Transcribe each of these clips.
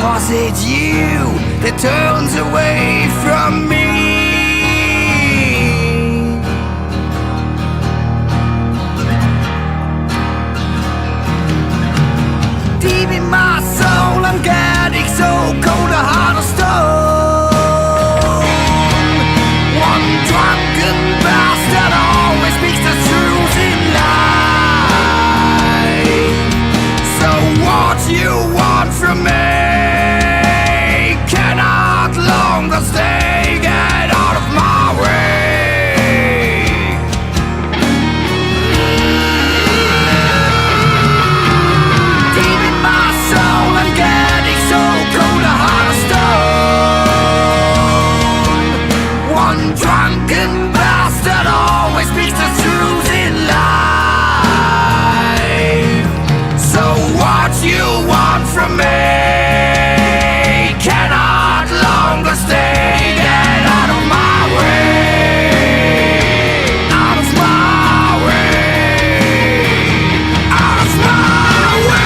Was it you that turns away from me? Deep in my soul I'm getting so cold, a heart of stone. One drunken bastard always speaks the truth in life. So what you want from me cannot longer stay. Get out of my way. Deep in my soul I'm getting so cold, a heart of stone. One drunken bastard always speaks the truth in life. So what you want from me cannot longer stay. Get out of my way. Out of my way. Out of my way.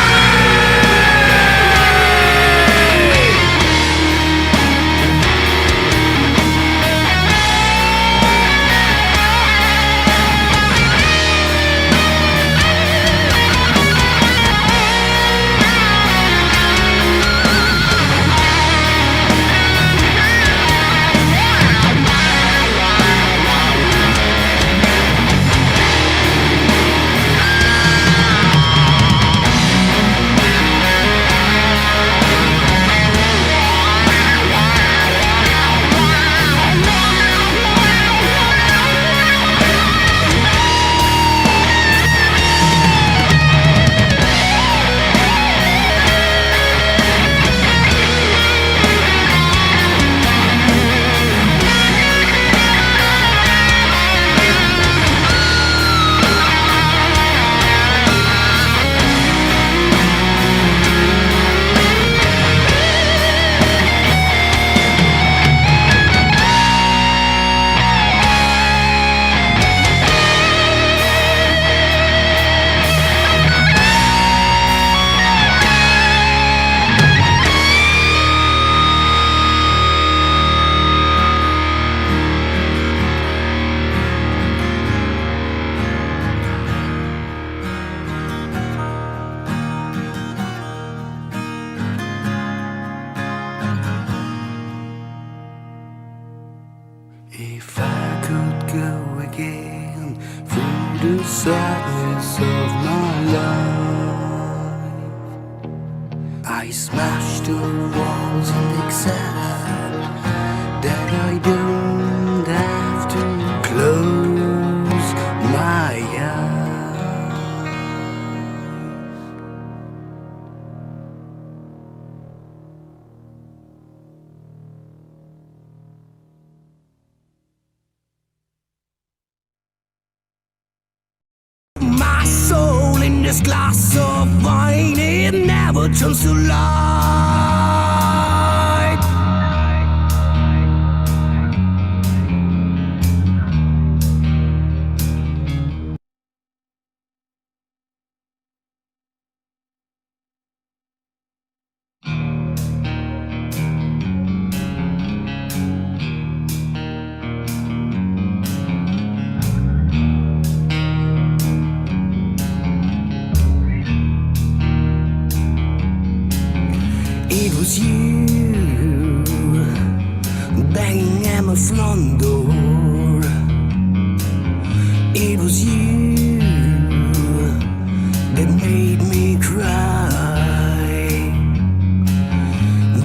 If I could go again through the sadness of my life, I smashed the walls and accept that I don't have to close my eyes. My soul in this glass of wine, it never turns to light. It was you banging at my front door. It was you that made me cry.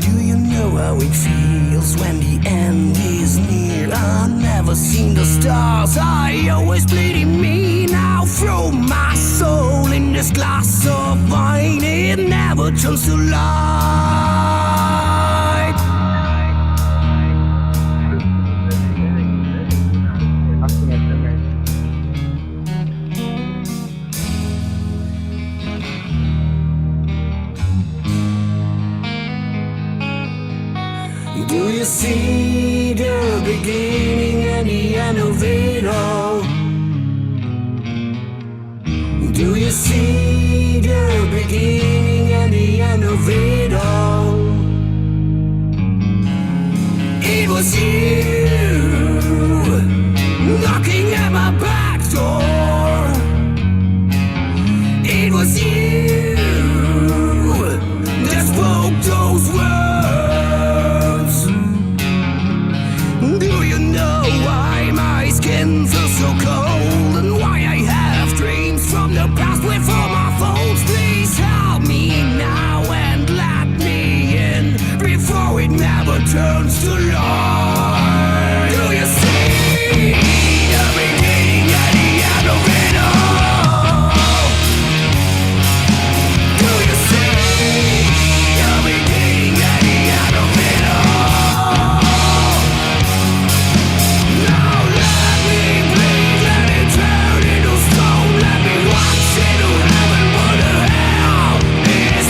Do you know how it feels when the end is near? I've never seen the stars, I always bleeding me. Now throw my soul in this glass of wine, it never turns to light. Do you see the beginning and the end of it all? Do you see the beginning and the end of it all? turns to light. Do you see the beginning and the end of it all? Do you see the beginning and the end of it all? Now let me bleed, let me turn into stone, let me watch into heaven, what the hell is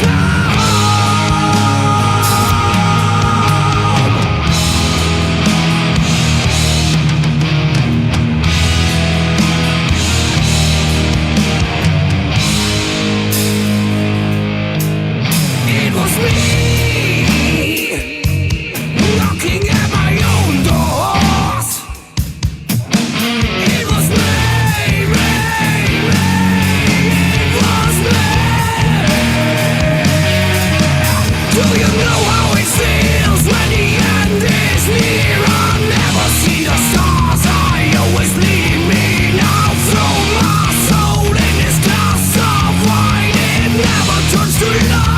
It was me knocking at my own doors. It was me, it was me. Do you know how it feels when the end is near? I'll never see the stars, I always bleed me now. Throw my soul in this glass of wine, it never turns to light.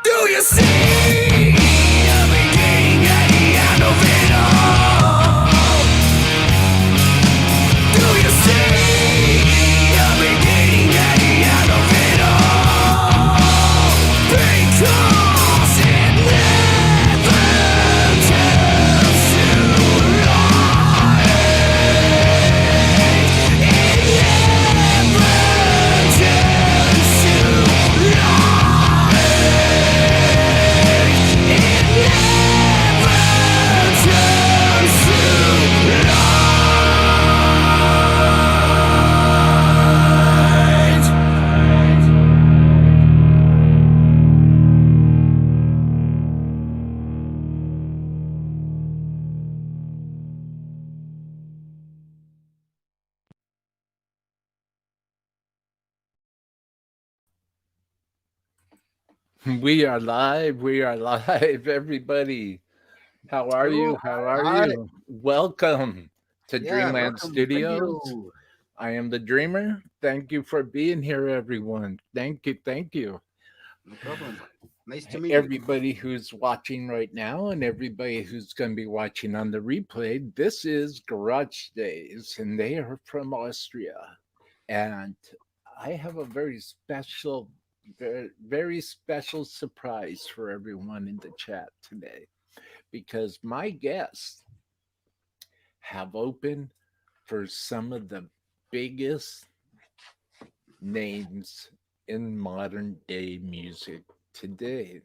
Do you see the beginning and the end of it all? Do you see the beginning and the end of it all? Because it never turns to light. It never turns to light. It never turns to We are live, everybody. How are Hello. you? How are Hi. you? Welcome to Yeah, Dreamland welcome. Thank Studios. you. I am the Dreamer. Thank you for being here, everyone. Thank you. Thank you. No problem. Nice to meet you. Everybody who's watching right now and everybody who's going to be watching on the replay, this is Garage Days, and they are from Austria. And I have a very special surprise for everyone in the chat today because my guests have opened for some of the biggest names in modern day music today.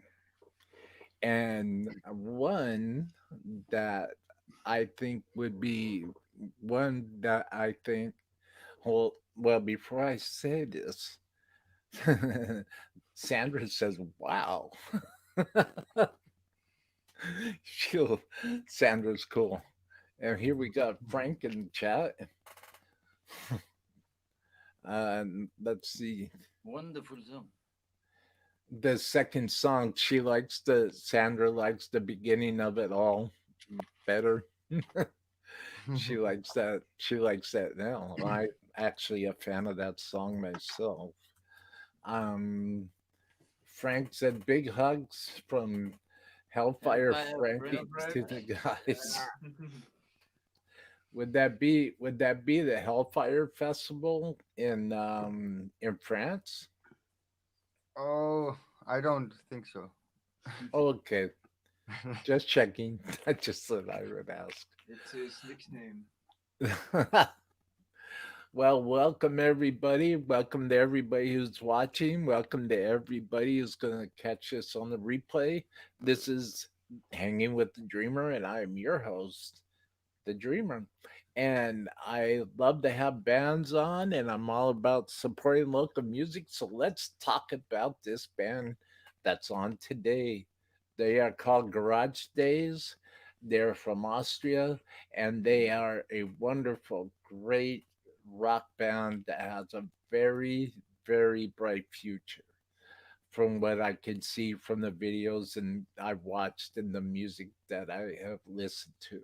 And one that I think would be one that I think, well, before I say this, Sandra says, wow. She'll, Sandra's cool. And here we got Frank in the chat. Let's see. Wonderful song. The second song, Sandra likes the beginning of it all better. She likes that now. I'm actually a fan of that song myself. Um, Frank said big hugs from Hellfire Hellfire Frankie to the Records. guys. Would that be the Hellfire Festival in France? Oh, I don't think so. Okay. Just checking. I just thought I would ask. It's his nickname. Well, welcome everybody. Welcome to everybody who's watching. Welcome to everybody who's going to catch this on the replay. This is Hanging with the Dreamer, and I am your host, the Dreamer. And I love to have bands on, and I'm all about supporting local music. So let's talk about this band that's on today. They are called Garage Days. They're from Austria, and they are a wonderful, great rock band that has a very, very bright future from what I can see from the videos and I've watched and the music that I have listened to.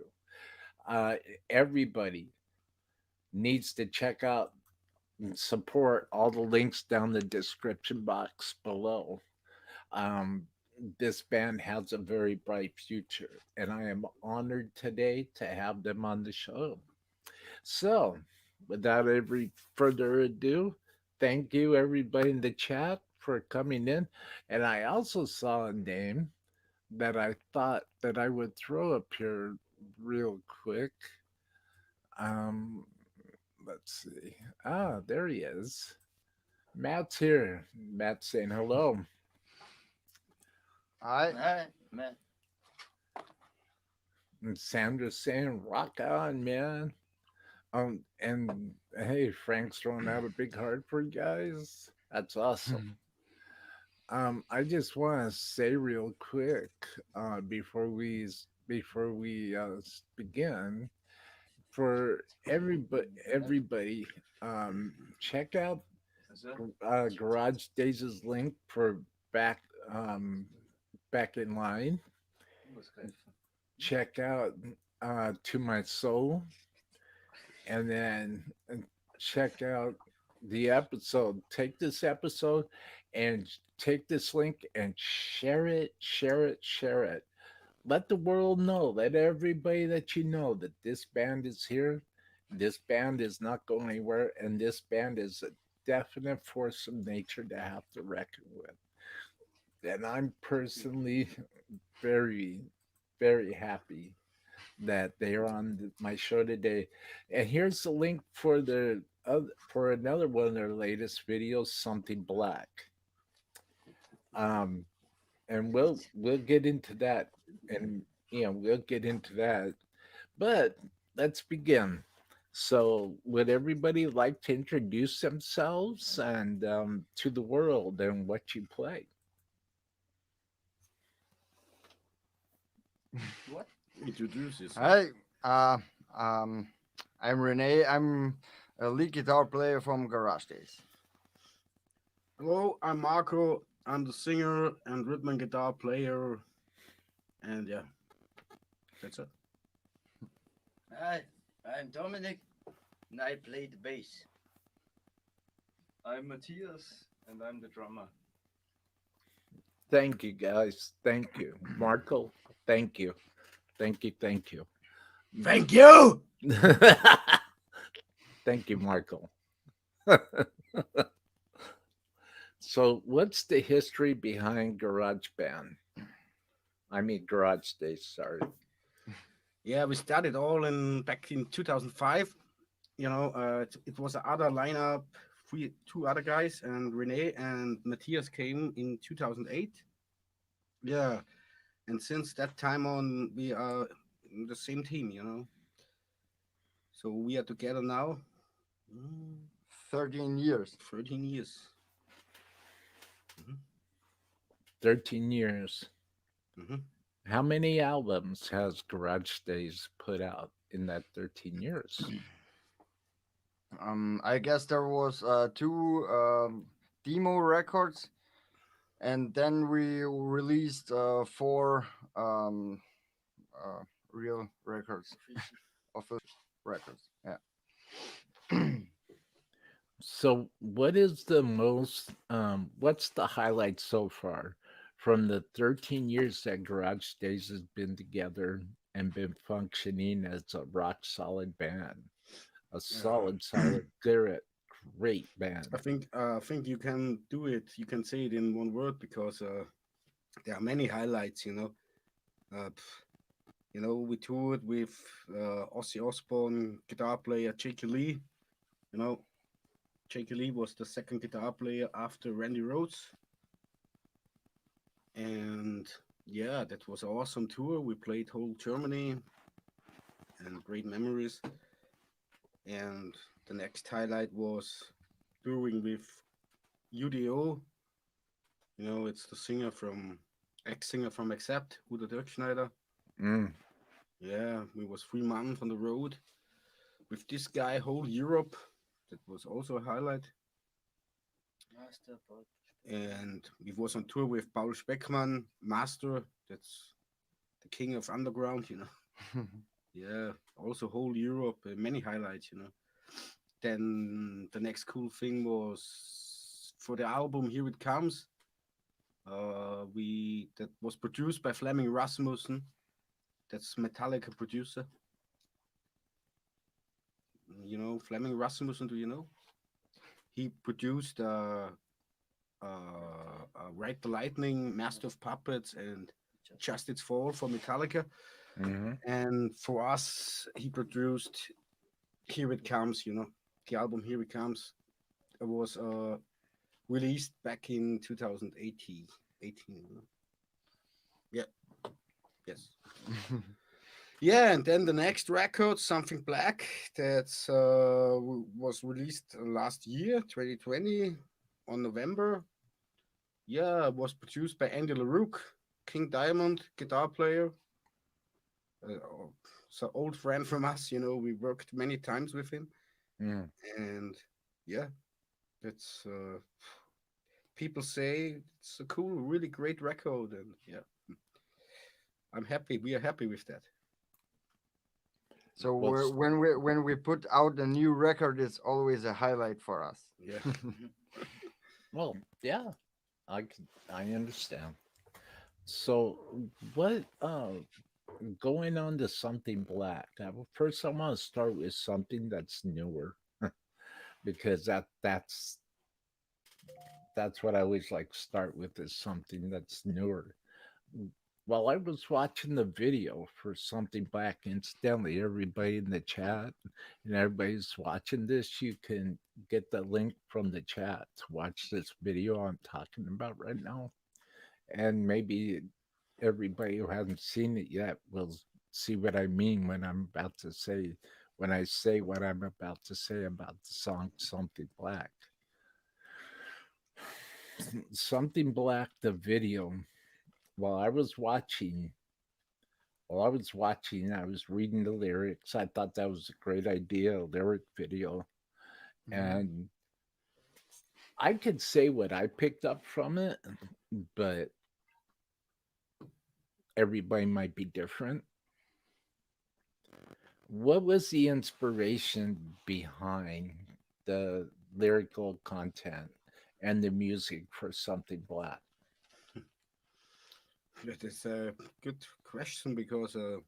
Uh, Everybody needs to check out and support all the links down the description box below. Um, this band has a very bright future, and I am honored today to have them on the show. So, without every further ado, thank you everybody in the chat for coming in. And I also saw a name that I thought that I would throw up here real quick. Um, let's see. Ah, there he is. Matt's here. Matt's saying hello. Hi. Hi, man. And Sandra's saying, rock on, man. And hey, Frank's throwing out a big heart for you guys. That's awesome. I just want to say real quick, before we begin, for everybody, check out Garage Days' link for back um, back in line. Check out To My Soul, and then check out the episode. Take this episode and take this link and share it, share it, share it. Let the world know, let everybody that you know that this band is here. This band is not going anywhere, and this band is a definite force of nature to have to reckon with. And I'm personally very, very happy that they are on my show today. And here's the link for for another one of their latest videos, Something Black. Um, and we'll get into that, and we'll get into that. But let's begin. So, would everybody like to introduce themselves and to the world and what you play? What? Introduce yourself. Hi, uh, um, I'm Rene. I'm a lead guitar player from Garagedays. Hello, I'm Marco. I'm the singer and rhythm and guitar player. And yeah, that's it. Hi, I'm Dominik, and I play the bass. I'm Matthias, and I'm the drummer. Thank you, guys. Thank you, Marco. Thank you, thank you, thank you. Thank you. Thank you, Marco. So, what's the history behind Garage Band? I mean, Garage Days. Sorry. Yeah, we started all in back in 2005. It was another lineup, two other guys, and Rene and Matthias came in 2008. Yeah, and since that time on, we are in the same team. So we are together now. 13 years. 13 years. 13 years. Mhm. How many albums has Garage Days put out in that 13 years? I guess there was two demo records, and then we released four real records, official records. Yeah. So, what's the highlight so far from the 13 years that Garage Days has been together and been functioning as a rock solid band? A solid, great band. I think you can do it. You can say it in one word because there are many highlights. We toured with Ozzy Osbourne, guitar player Jakey Lee. You know, Jakey Lee was the second guitar player after Randy Rhoads. And yeah, that was an awesome tour. We played whole Germany and great memories. And the next highlight was touring with UDO. It's the singer from ex-singer from Accept, Udo Dirkschneider. Mm. Yeah, we was 3 months on the road with this guy, whole Europe. That was also a highlight. Master Bot. And we was on tour with Paul Speckmann, Master. That's the king of underground. Yeah, also whole Europe, many highlights. Then the next cool thing was for the album Here It Comes. We that was produced by Flemming Rasmussen. That's Metallica producer. Flemming Rasmussen. Do you know? He produced Ride the Lightning, Master of Puppets, and Just Its Fall for Metallica. Hmm. And for us, he produced Here It Comes. The album Here It Comes. It was released back in 2018. 18. Yeah. Yes. Yeah, and then the next record, Something Black, that's was released last year, 2020, on November. Yeah, it was produced by Andy LaRoque, King Diamond, guitar player. So old friend from us. We worked many times with him, Mm. and yeah, that's people say it's a cool, really great record, and yeah, I'm happy. We are happy with that. So Well, when we put out a new record, it's always a highlight for us. Yeah. well, yeah, I understand. So, what going on to something black? First, I want to start with something that's newer because that's what I always like to start with is something that's newer. While I was watching the video for something black, incidentally, everybody in the chat and everybody's watching this, you can get the link from the chat to watch this video I'm talking about right now. And maybe everybody who hasn't seen it yet will see what I mean when I say what I'm about to say about the song Something Black. Something Black, the video, while I was watching, I was reading the lyrics. I thought that was a great idea, a lyric video. Mhm. And I could say what I picked up from it, but everybody might be different. What was the inspiration behind the lyrical content and the music for Something Black? That is a good question because I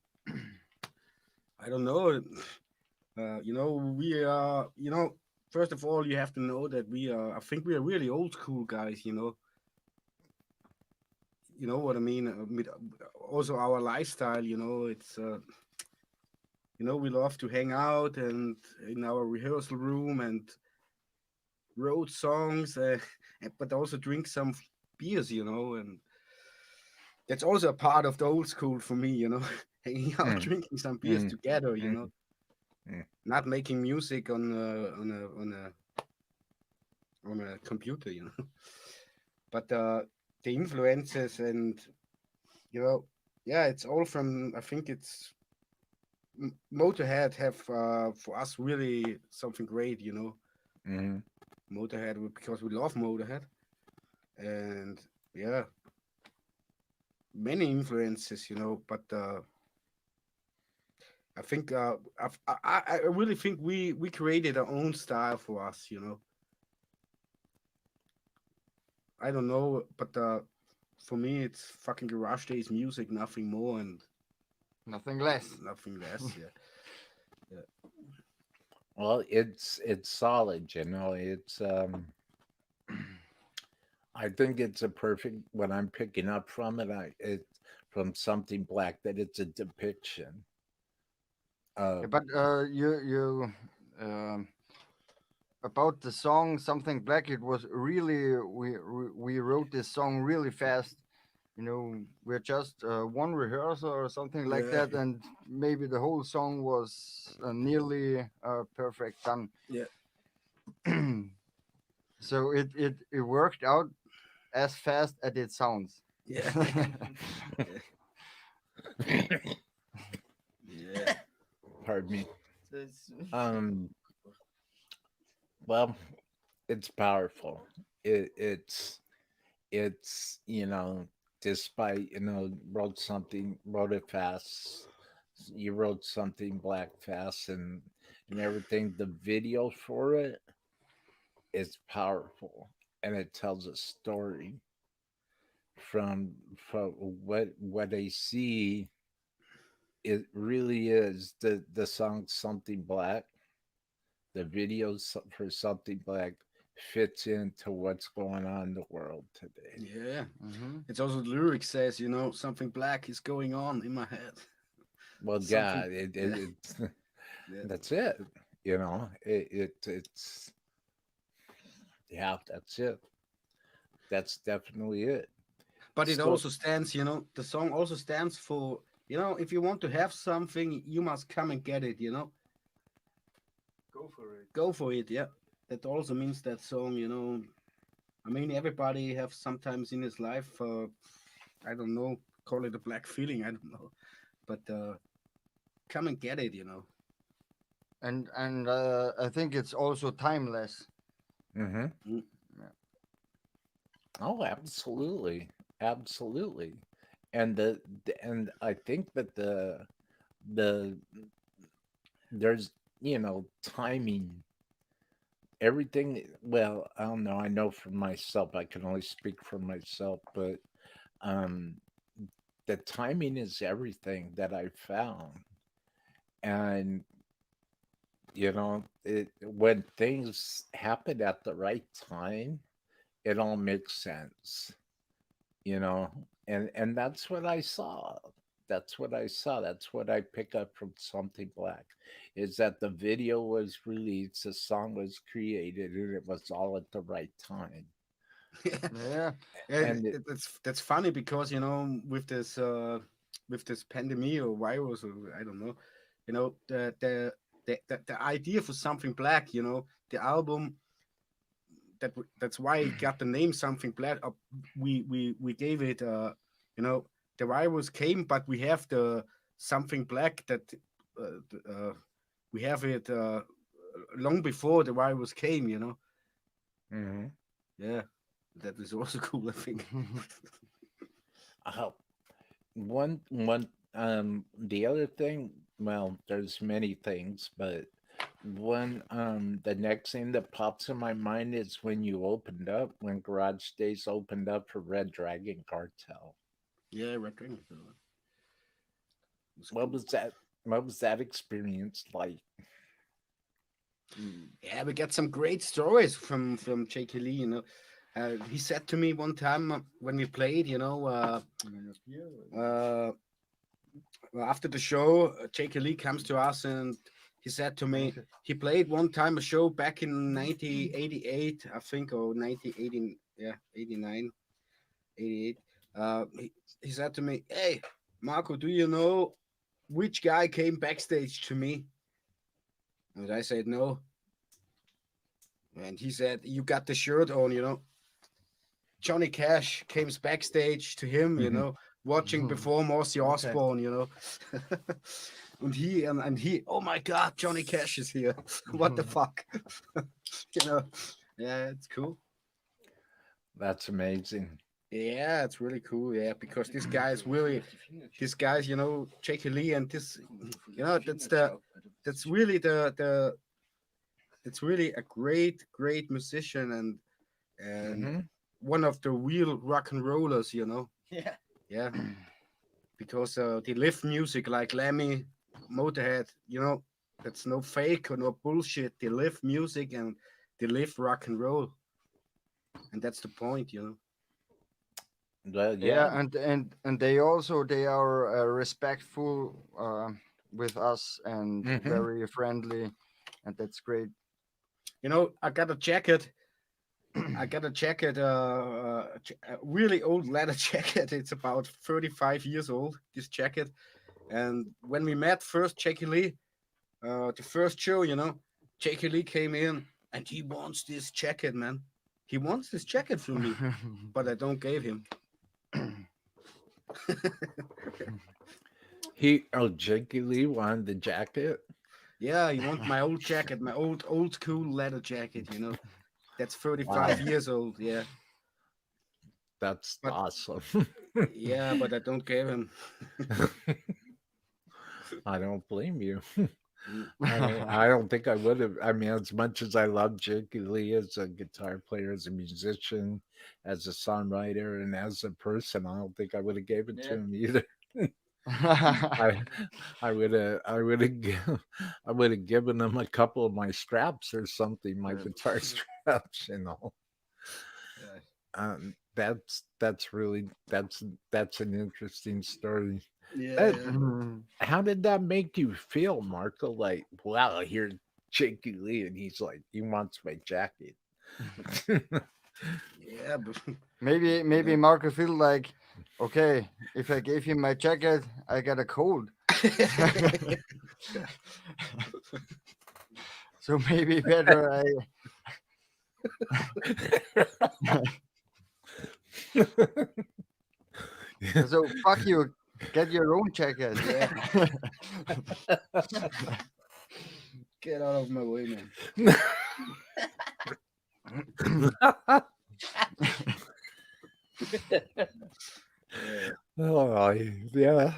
don't know. We are. First of all, you have to know that we are. I think we are really old school guys. You know what I mean. Also, our lifestyle. It's. We love to hang out and in our rehearsal room and wrote songs, but also drink some beers. And that's also a part of the old school for me. Hanging out, Mm, drinking some beers mm, together. mm, mm, Not making music on a computer. But the influences and you know, yeah, it's all from. I think it's Motorhead have for us really something great. mm. Motorhead because we love Motorhead, and yeah, many influences. But I think I really think we created our own style for us. I don't know, but for me, it's fucking Garage Days music, nothing more and Nothing less. nothing less. Yeah, yeah. Well, it's solid, It's I think it's a perfect what I'm picking up from it. from Something Black that it's a depiction Yeah, of. but you about the song Something Black, it was really we wrote this song really fast. You know, we're just one rehearsal or something like Yeah, that, and maybe the whole song was nearly perfect done. yeah, So it worked out as fast as it sounds. yeah, yeah. Pardon me. That's Um, well, it's powerful. It's despite wrote it fast. You wrote Something Black fast and everything. The video for it is powerful, and it tells a story from what I see. It really is the song Something Black. The videos for Something Black fits into what's going on in the world today. Yeah. Hmm. It's also the lyric says, something black is going on in my head. Well, yeah, Something. Yeah, it's yeah. that's it. It's yeah, that's it. That's definitely it. But it So, also stands, the song also stands for, if you want to have something, you must come and get it. Go for it. Go for it. Yeah. That also means that song. I mean, everybody have sometimes in his life, I don't know, call it a black feeling. I don't know, but come and get it. And I think it's also timeless. mhm. Mm. Oh, absolutely, absolutely. And I think that the there's timing, everything. Well, I don't know. I know for myself. I can only speak for myself, but um, the timing is everything that I found. And when things happen at the right time, it all makes sense. you know and that's what I saw. That's what I pick up from Something Black, is that the video was released, the song was created, and it was all at the right time. Yeah. Yeah, And it, that's funny because with this pandemic or virus or I don't know, the idea for something black, the album that's why it got the name something black. We gave it the virus came, but we have the something black that we have it long before the virus came. mhm. Yeah, that is also cool. I think. uh, the other thing, well, there's many things, but the next thing that pops in my mind is when Garage Days opened up for Red Dragon Cartel. Yeah, Red Dragon. Was What cool. was that? What was that experience like? Yeah, we got some great stories from J.K. Lee. He said to me one time when we played, after the show, J.K. Lee comes to us and he said to me, he played one time a show back in 1988, I think, or 1980, yeah, 89, 88. He said to me, "Hey, Marco, do you know which guy came backstage to me?" And I said, "No." And he said, "You got the shirt on, Johnny Cash came backstage to him, watching before Morsi Okay. Osborne. and he, oh my God, Johnny Cash is here. What the fuck? you know, yeah, it's cool. That's amazing. Yeah, it's really cool. Yeah, because this guy's, J.K. Lee, and this, that's really that's really a great musician and Hmm. one of the real rock and rollers. yeah. Yeah, because they live music like Lemmy, Motorhead. That's no fake or no bullshit. They live music and they live rock and roll, and that's the point. Yeah. And they also they are respectful with us and Hmm. very friendly, and that's great. You know, I got a jacket. A really old leather jacket. It's about 35 years old. This jacket. And when we met first, Jackie Lee, the first show, you know, Jackie Lee came in and he wants this jacket, man. He wants this jacket from me, but I don't give him. Jakey Lee wanted the jacket. Yeah, he wants my old jacket, my old school leather jacket, you know. That's Wow, 35 years old, yeah. that's But awesome. yeah, but I don't give him. I don't blame you. Mm. I don't think I would have. I mean, as much as I love Jakey Lee as a guitar player, as a musician, as a songwriter, and as a person, I don't think I would have gave it to Yeah. him either. I I would have I would have given him a couple of my straps or something, my guitar straps, you know. Yeah. That's really that's an interesting story. Yeah, That, yeah. how did that make you feel, Marco? Like, wow, here's Jakey Lee, and he's like, he wants my jacket. Yeah, but Maybe Marco feel like, okay, if I gave him my jacket, I got a cold. So maybe better I. So fuck you. Get your own jacket. yeah, get out of my way, man. Yeah. Oh, yeah.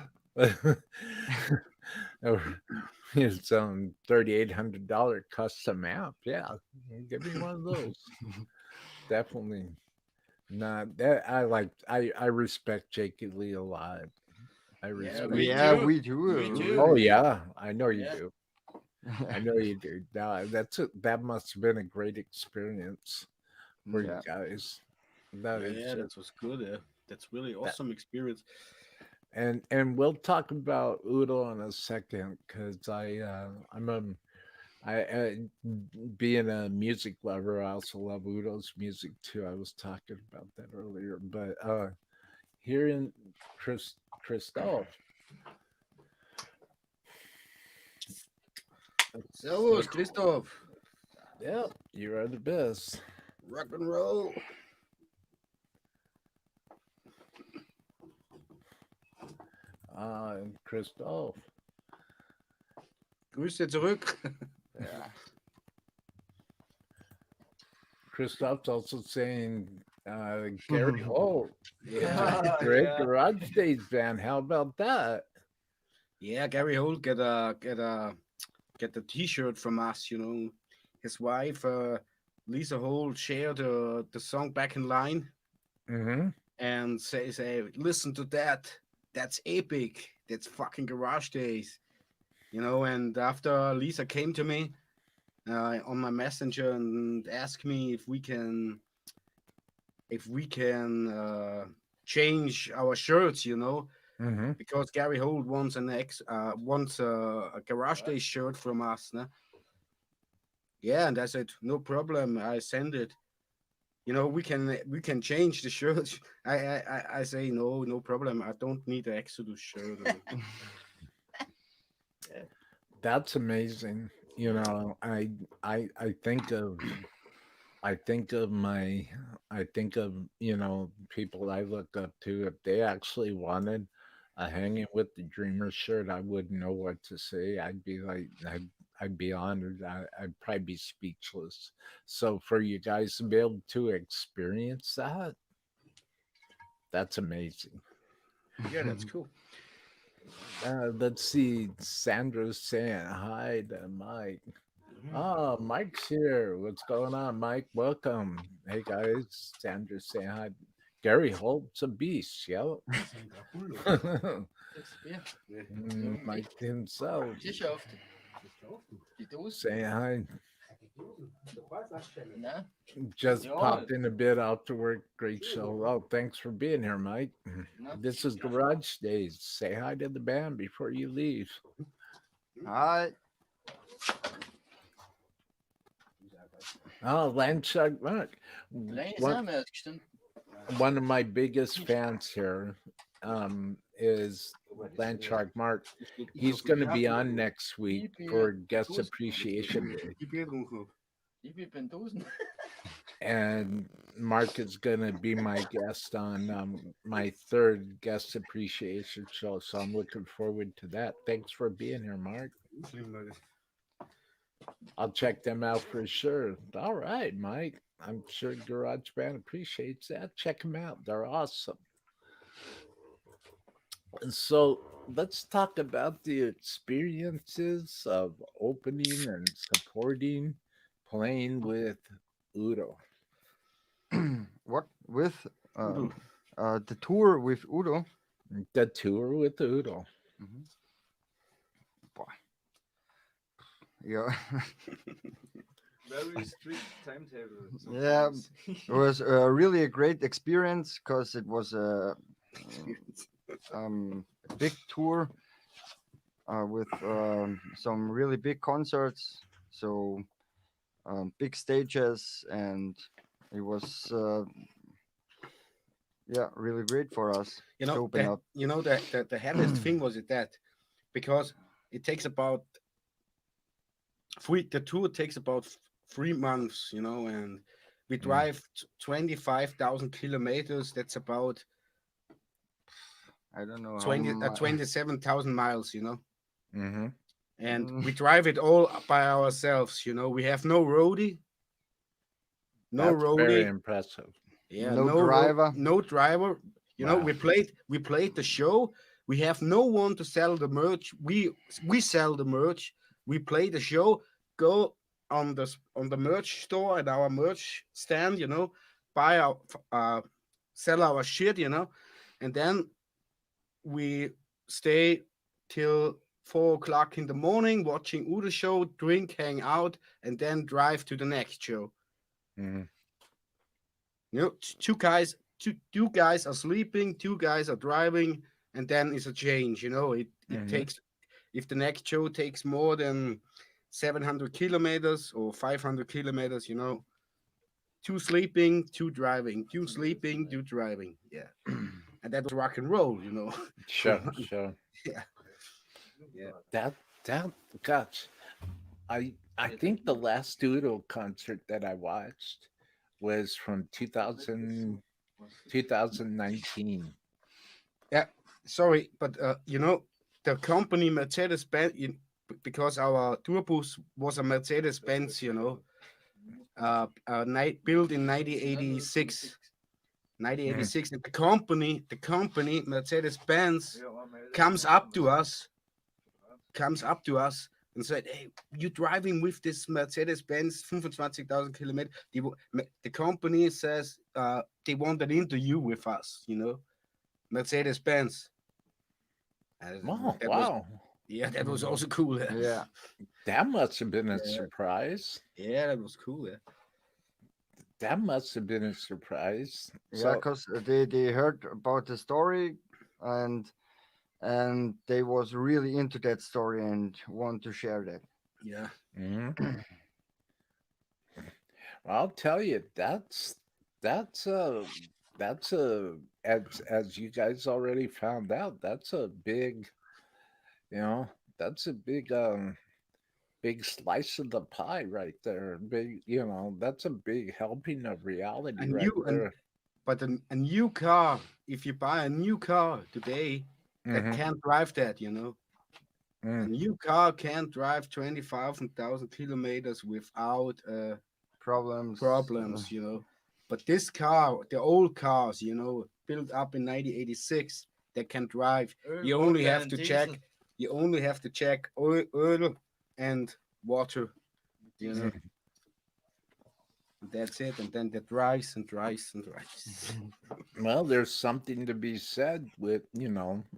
It's $3,800 custom amp. Yeah, give me one of those. Definitely not that. I respect Jakey Lee a lot. I Yeah, respect. me Yeah, too. we do. Me too. Oh Really. yeah, I know you Yeah. do. I know you do. That must have been a great experience for you Yeah. guys. That is Yeah, that was good. Yeah, that's really that, awesome experience. and we'll talk about Udo in a second because I'm a being a music lover, I also love Udo's music too. I was talking about that earlier, but hearing Christoph, Servus, Christoph. yeah, you are the best. Rock and roll. Christoph, Grüße zurück. Yeah. Christoph's also saying Gary Holt, Yeah. great Yeah. Garagedays band. How about that? Yeah, Gary Holt get a T-shirt from us. You know, his wife Lisa Holt shared the song "Back in Line" Mm-hmm. and says, "Hey, listen to that. That's epic. That's fucking Garage Days." You know, and after Lisa came to me on my messenger and asked me if we can change our shirts, you know, Mm-hmm. because Gary Holt wants a Garage Day shirt from us. Né? Yeah, and I said no problem. I send it. You know, we can change the shirt. I say no problem. I don't need an Exodus shirt. That's amazing. You know, I think of I think of, you know, people I look up to. If they actually wanted a hanging with the dreamer shirt, I wouldn't know what to say. I'd be like, I'd be honored. I'd probably be speechless. So for you guys to be able to experience that, that's amazing. Yeah, that's cool. Let's see. Sandra's saying hi to Mike. Mhm. Oh, Mike's here. What's going on, Mike? Welcome. Hey guys, Sandra's saying hi. Gary Holt's a beast, yo. Ja. Mike himself Sicher auf die Dose. saying hi. No? Just Ja. popped in a bit after work. Great show. Oh, thanks for being here, Mike. No? This is Garage Days. Say hi to the band before you leave. Hi. Oh, Landshark Mark. Länge One, sind wir jetzt gestimmt. one of my biggest fans here is Landshark Mark. He's going to be on next week for Guest Appreciation Day. Ich bin bei 1000. And Mark is going to be my guest on my third Guest Appreciation show. So I'm looking forward to that. Thanks for being here, Mark. I'll check them out for sure. All right, Mike. I'm sure GarageBand appreciates that. Check them out. They're awesome. And so let's talk about the experiences of opening and supporting playing with Udo. What with the tour with Udo? The tour with Udo. Yeah. Very strict timetable. Yeah, sometimes. it was really a great experience because it was a big tour with some really big concerts, so big stages, and it was yeah, really great for us You to know, open up. the hardest thing was that because it takes about the tour takes about 3 months, and we drive 25,000 kilometers. That's about I don't know. 27,000 miles, Mm-hmm. and we drive it all by ourselves. We have no roadie, no That's very roadie. impressive. Yeah, No driver. no driver. Wow. We played the show. We have no one to sell the merch. We sell the merch. We play the show. Go on the merch store at our merch stand. Buy our sell our shit. And then we stay till 4 o'clock in the morning watching Udo show, drink, hang out, and then drive to the next show. Mhm. Two guys are sleeping, 2 guys are driving, and then it's a change. It Mhm. takes, if the next show takes more than 700 kilometers or 500 kilometers, 2 sleeping, 2 driving, 2 sleeping, 2 driving. Yeah, and that was rock and roll. Sure, sure. Yeah. Yeah. That gosh, I think the last Udo concert that I watched was from 2019. Yeah, sorry, but the company Mercedes-Benz, because our tour bus was a Mercedes-Benz, built in 1986. 1986, and the company Mercedes-Benz comes up to us and said, "Hey, you driving with this Mercedes-Benz 25,000 kilometers?" The company says they want an interview with us, Mercedes-Benz. Wow, That wow. that was also cool. Yeah. That must have been a Yeah. surprise. Yeah, that was cool. Yeah. That must have been a surprise. Yeah, because they heard about the story, and they was really into that story and want to share that. Yeah. Mhm. I'll tell you, that's a as you guys already found out, that's a big, that's a big slice of the pie right there. Big, that's a big helping of reality And right you and there. but a new car, if you buy a new car today, that Mhm. can't drive that. A Mm. new car can't drive 25,000 kilometers without Problems. problems. But this car, the old cars, built up in 1986, that can drive. You only have to check. You only have to check oil and water. Mm. That's it, and then that drives and drives and drives. Well, there's something to be said with,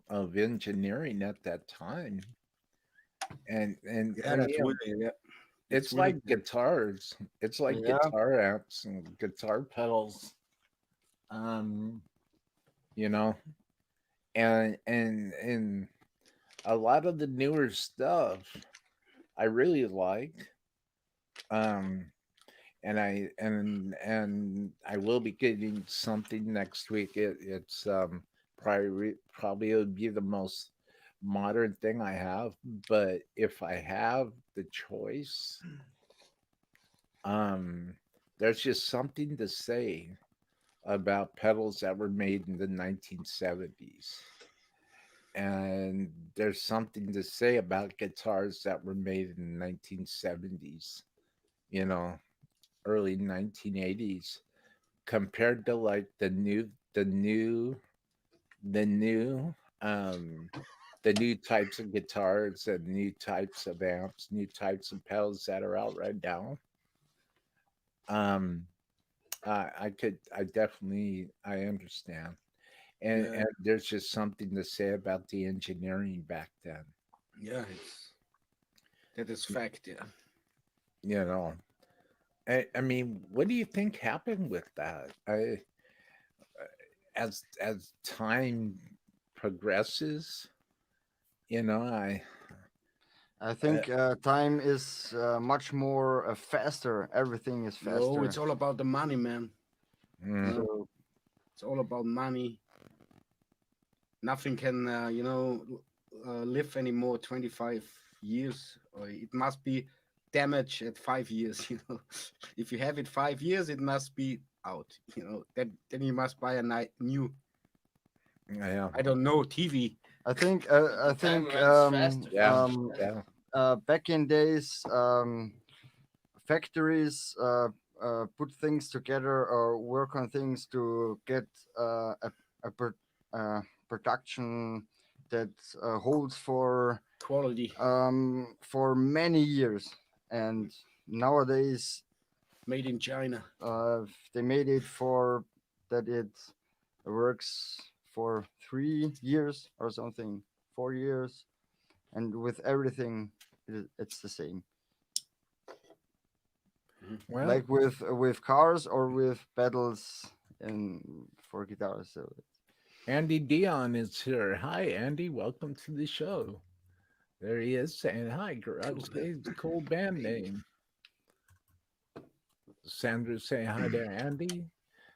of engineering at that time. And Yeah, that's yeah, really, it's really like guitars. It's like Yeah. guitar amps and guitar pedals. Um, you know, and a lot of the newer stuff I really like. Um, and I will be getting something next week. It's probably it would be the most modern thing I have. But if I have the choice, um, there's just something to say about pedals that were made in the 1970s. And there's something to say about guitars that were made in the 1970s, you know, early 1980s, compared to like the new, um, the new types of guitars and new types of amps, new types of pedals that are out right now. Um, I definitely, I understand. yeah, And there's just something to say about the engineering back then, yeah. That is fact. Yeah. you know. I mean, what do you think happened with that? As time progresses, you know, I uh, think time is much more faster. Everything is No, it's faster. all about the money, man. mm, So It's all about money. Nothing can, live anymore 25 years. Or it must be damaged at 5 years. If you have it 5 years, it must be out. Then you must buy a new. yeah, I don't know, TV. I Time think runs faster. yeah, yeah, back in days, factories put things together or work on things to get a production that holds Quality for many years. And nowadays, made in China. they made it for that it works for 3 years or something, 4 years, and with everything, it's the same. well, Like with cars or with pedals and for guitars. So Andy Dion is here. Hi, Andy. Welcome to the show. There he is saying hi. Garagedays, cool band name. Sandra's saying hi there, Andy.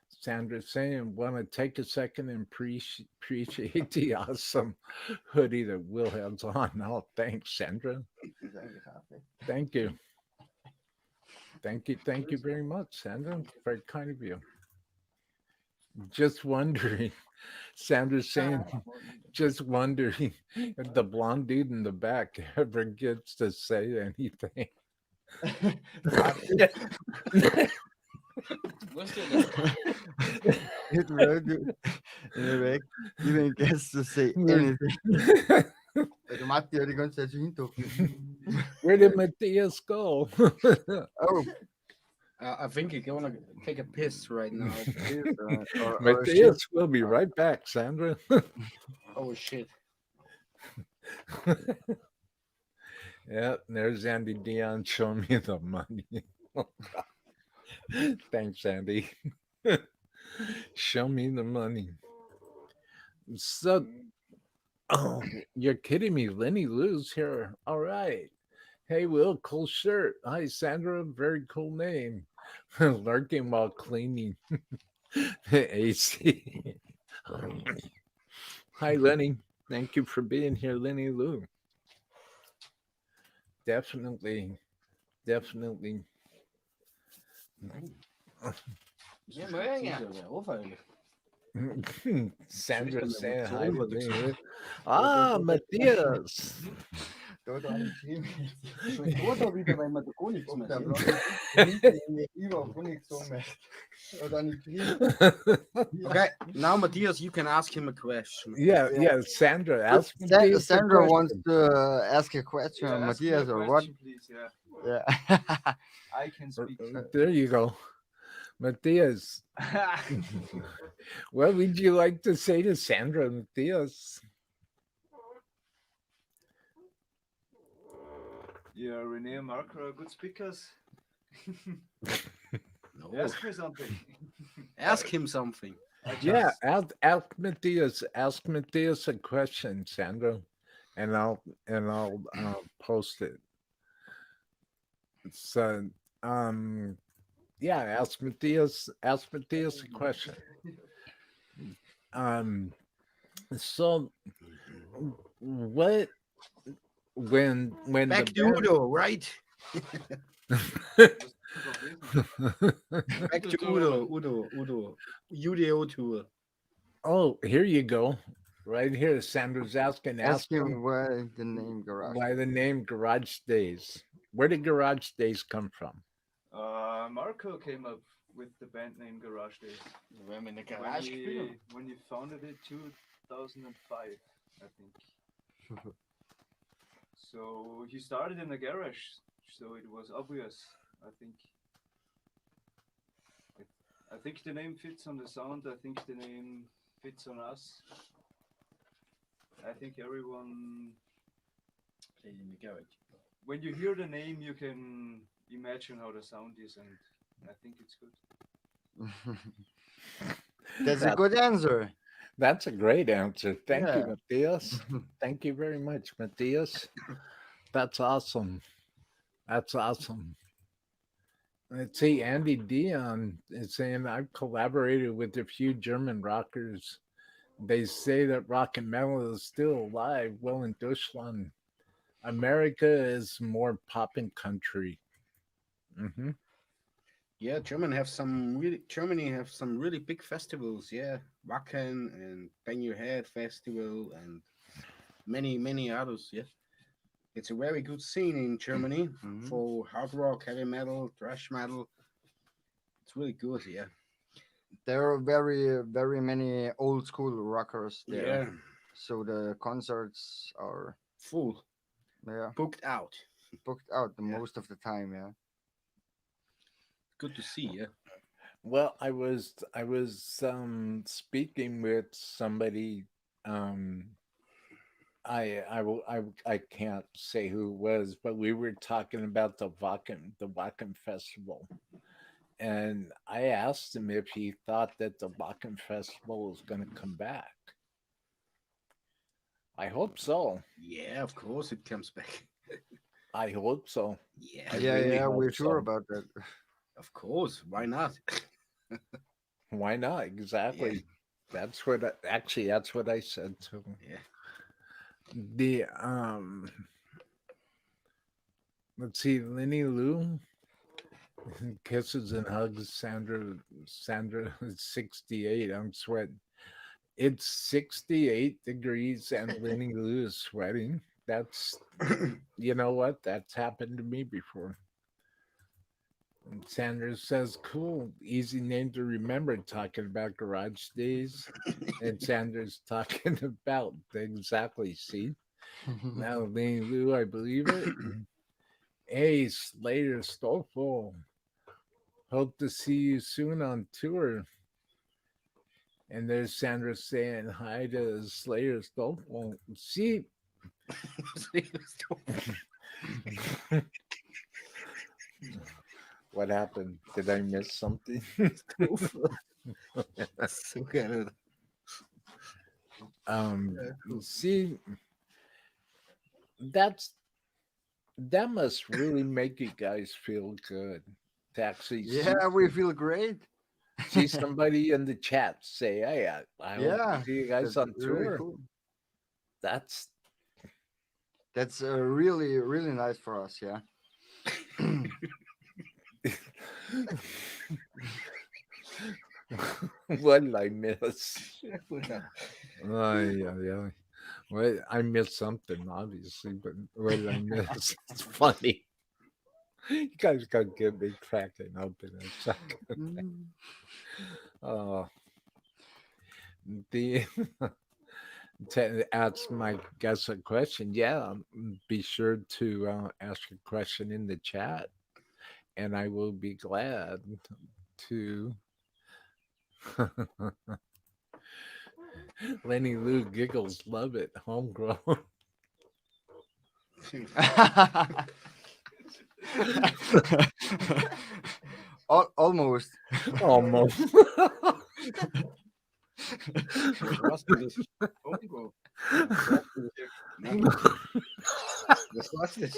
Sandra's saying, want to take a second and appreciate the awesome hoodie that Will has on. Oh, thanks, Sandra. Thank you. Thank you. Thank you very much, Sandra. Very kind of you. Just wondering, Sandra's saying, just wondering if the blonde dude in the back ever gets to say anything. Wusste das? it will in a way even gets to say anything. Der Matti hat die ganze Zeit so hintergucken. Where did Matthias go? Oh, I think you're gonna take a piss right now. or Matthias will be right back, Sandra. Oh shit. Yeah, there's Andy Dion showing me the money. Thanks, Andy. Show me the money. So, oh, you're kidding me. Lenny Lou's here. All right. Hey, Will, cool shirt. Hi, Sandra. Very cool name. Lurking while cleaning the AC. Hi, Lenny. Thank you for being here, Lenny Lou. Definitely. Ja, mooi, Sandra saying hi to me. Ah, Matthias. Da hat einer geschrieben, Oder wieder, wenn man da gar nichts ob mehr der sieht. Blonde über König gesungen hat. Hat einer geschrieben. Okay, now Matthias, you can ask him a question. Yeah, Sandra. Ask Matthias a Sandra wants question. to ask a question, Matthias, or what? Please, Yeah. I can speak. There you go. Matthias, what would you like to say to Sandra, Matthias? Yeah, Rene and Marco are good speakers. No. Ask me something. Ask him something. Yeah, ask Matthias a question, Sandra, and I'll post it. So yeah, ask Matthias a question. So what when Back the to Udo, right? Back to Udo. UDO tour. Oh, here you go. Right here, Sandra's asking Ask him why the name Garage. why the name Garage Days. Where did Garage Days come from? Marco came up with the band name Garage Days. When he founded it 2005, I think. So he started in a garage, so it was obvious. I think the name fits on the sound. I think the name fits on us. I think everyone Played in the garage. when you hear the name, you can imagine how the sound is, and I think it's good. That's a good answer. That's a great answer. Thank you, Yeah. Matthias. Thank you very much, Matthias. That's awesome. That's awesome. Let's see, Andy Dion is saying I've collaborated with a few German rockers. They say that rock and metal is still alive. Well, in Deutschland, America is more pop and country. Hmm. Yeah, Germany have some really big festivals. Yeah, Wacken and Bang Your Head Festival and many others. Yeah, it's a very good scene in Germany for hard rock, heavy metal, thrash metal. It's really good. Yeah, There are very many old school rockers there. yeah, So the concerts are full, booked out. the most of the time. Yeah. Good to see. Yeah. Well, I was speaking with somebody. I can't say who it was, but we were talking about the Wacken Festival, and I asked him if he thought that the Wacken Festival was going to come back. I hope so. Yeah, of course it comes back. I hope so. Yeah, I Yeah, really yeah, we're hope sure so. about that. of course. Why not? Why not? Exactly. That's what that's what I said too. Yeah. The let's see, Lenny Lou kisses and hugs Sandra is 68. I'm sweating. It's 68 degrees and Lenny Lou is sweating. That's you know what? That's happened to me before. And Sanders says, cool, easy name to remember, talking about Garage Days. And Sanders talking about exactly, see? Now, Lenny Lou, I believe it. Hey, Slater Stoffel. Hope to see you soon on tour. And there's Sandra saying hi to Slater Stoffel. See? What happened? Did I miss something? So good. See, that must really make you guys feel good to actually we feel great. see somebody in the chat say, "Hey, I hope to see you guys that's on really tour." cool. That's Really really nice for us. Yeah. what did I miss? Yeah. Well, I missed something, obviously, but what did I miss? It's funny. You guys gotta get me cracking up in a second. The to ask my guest a question, yeah, be sure to ask a question in the chat, and I will be glad to. Lenny Lou giggles, love it, homegrown. Almost. Almost. Was denn das? Bongo. Was war's das?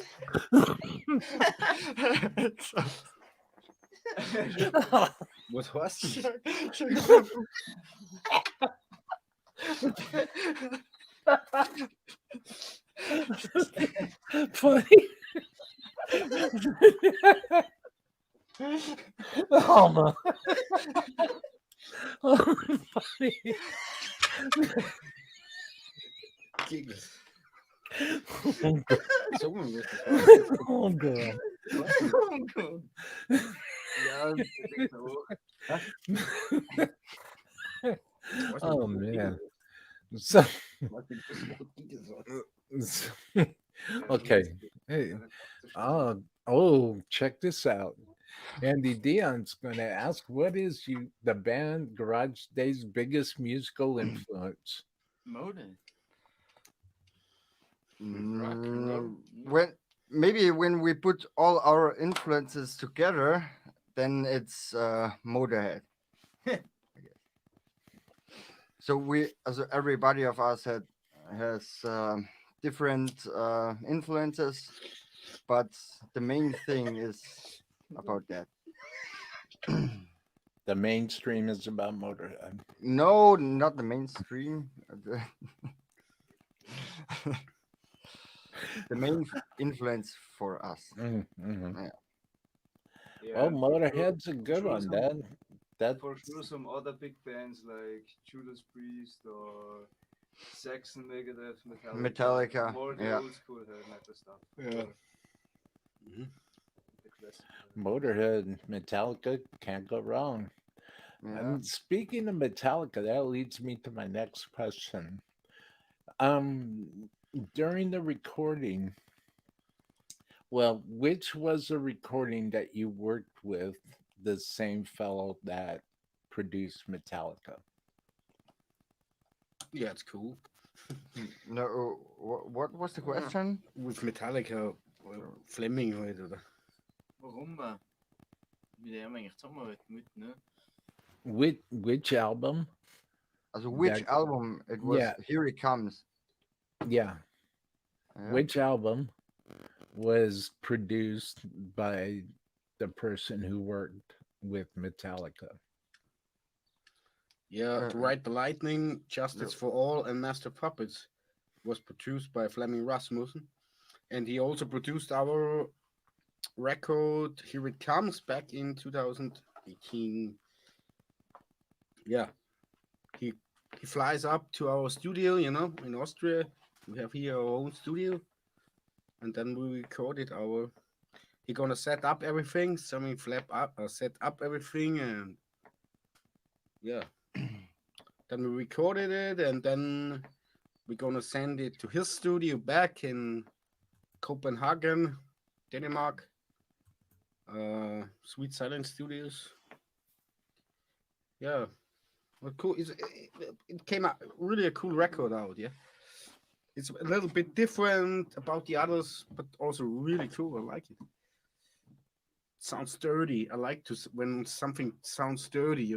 Was war's denn? Funny. Oh my. Oh, funny. Giggles. Oh, God. So, was das? Oh, God. Bongo. Ja, Was Oh, denn? man. So, Was denn das Wort Giggles? okay. Hey. Oh, check this out. Andy Dion's going to ask, what is the band Garage Days' biggest musical influence? Mode. rock and roll. When we put all our influences together, then it's Motorhead. So everybody of us has different influences, but the main thing is about that. The mainstream is about Motorhead. No, not the mainstream. The main influence for us. Mm-hmm. Yeah, Well, and for sure- Motorhead's a good sure one. some- That For sure, some other big bands like Judas Priest or Saxon, Megadeth, Metallica, more the yeah. old school heavy metal stuff. Yeah. The classic. Motorhead, Metallica, can't go wrong. Yeah. And speaking of Metallica, that leads me to my next question. During the recording, well, which was the recording that you worked with the same fellow that produced Metallica? Yeah, it's cool. No, what was the question? With Metallica, Fleming heute, oder? Warum? Wir haben eigentlich zusammengearbeitet mit, ne? Which album? Also which That- album it was? yeah. Here It Comes. Yeah. Yeah. Which album was produced by the person who worked with Metallica? Yeah, To Ride the Lightning, Justice for All, and Master Puppets was produced by Fleming Rasmussen. And he also produced our record Here It Comes back in 2018. Yeah. He flies up to our studio, in Austria. We have here our own studio. And then we recorded he gonna set up everything, set up everything, and yeah. Then we recorded it, and then we're gonna send it to his studio back in Copenhagen, Denmark. Sweet Silence Studios. Yeah, well, cool. It came out really a cool record out. Yeah, it's a little bit different about the others, but also really cool. I like it. Sounds sturdy. I like when something sounds sturdy.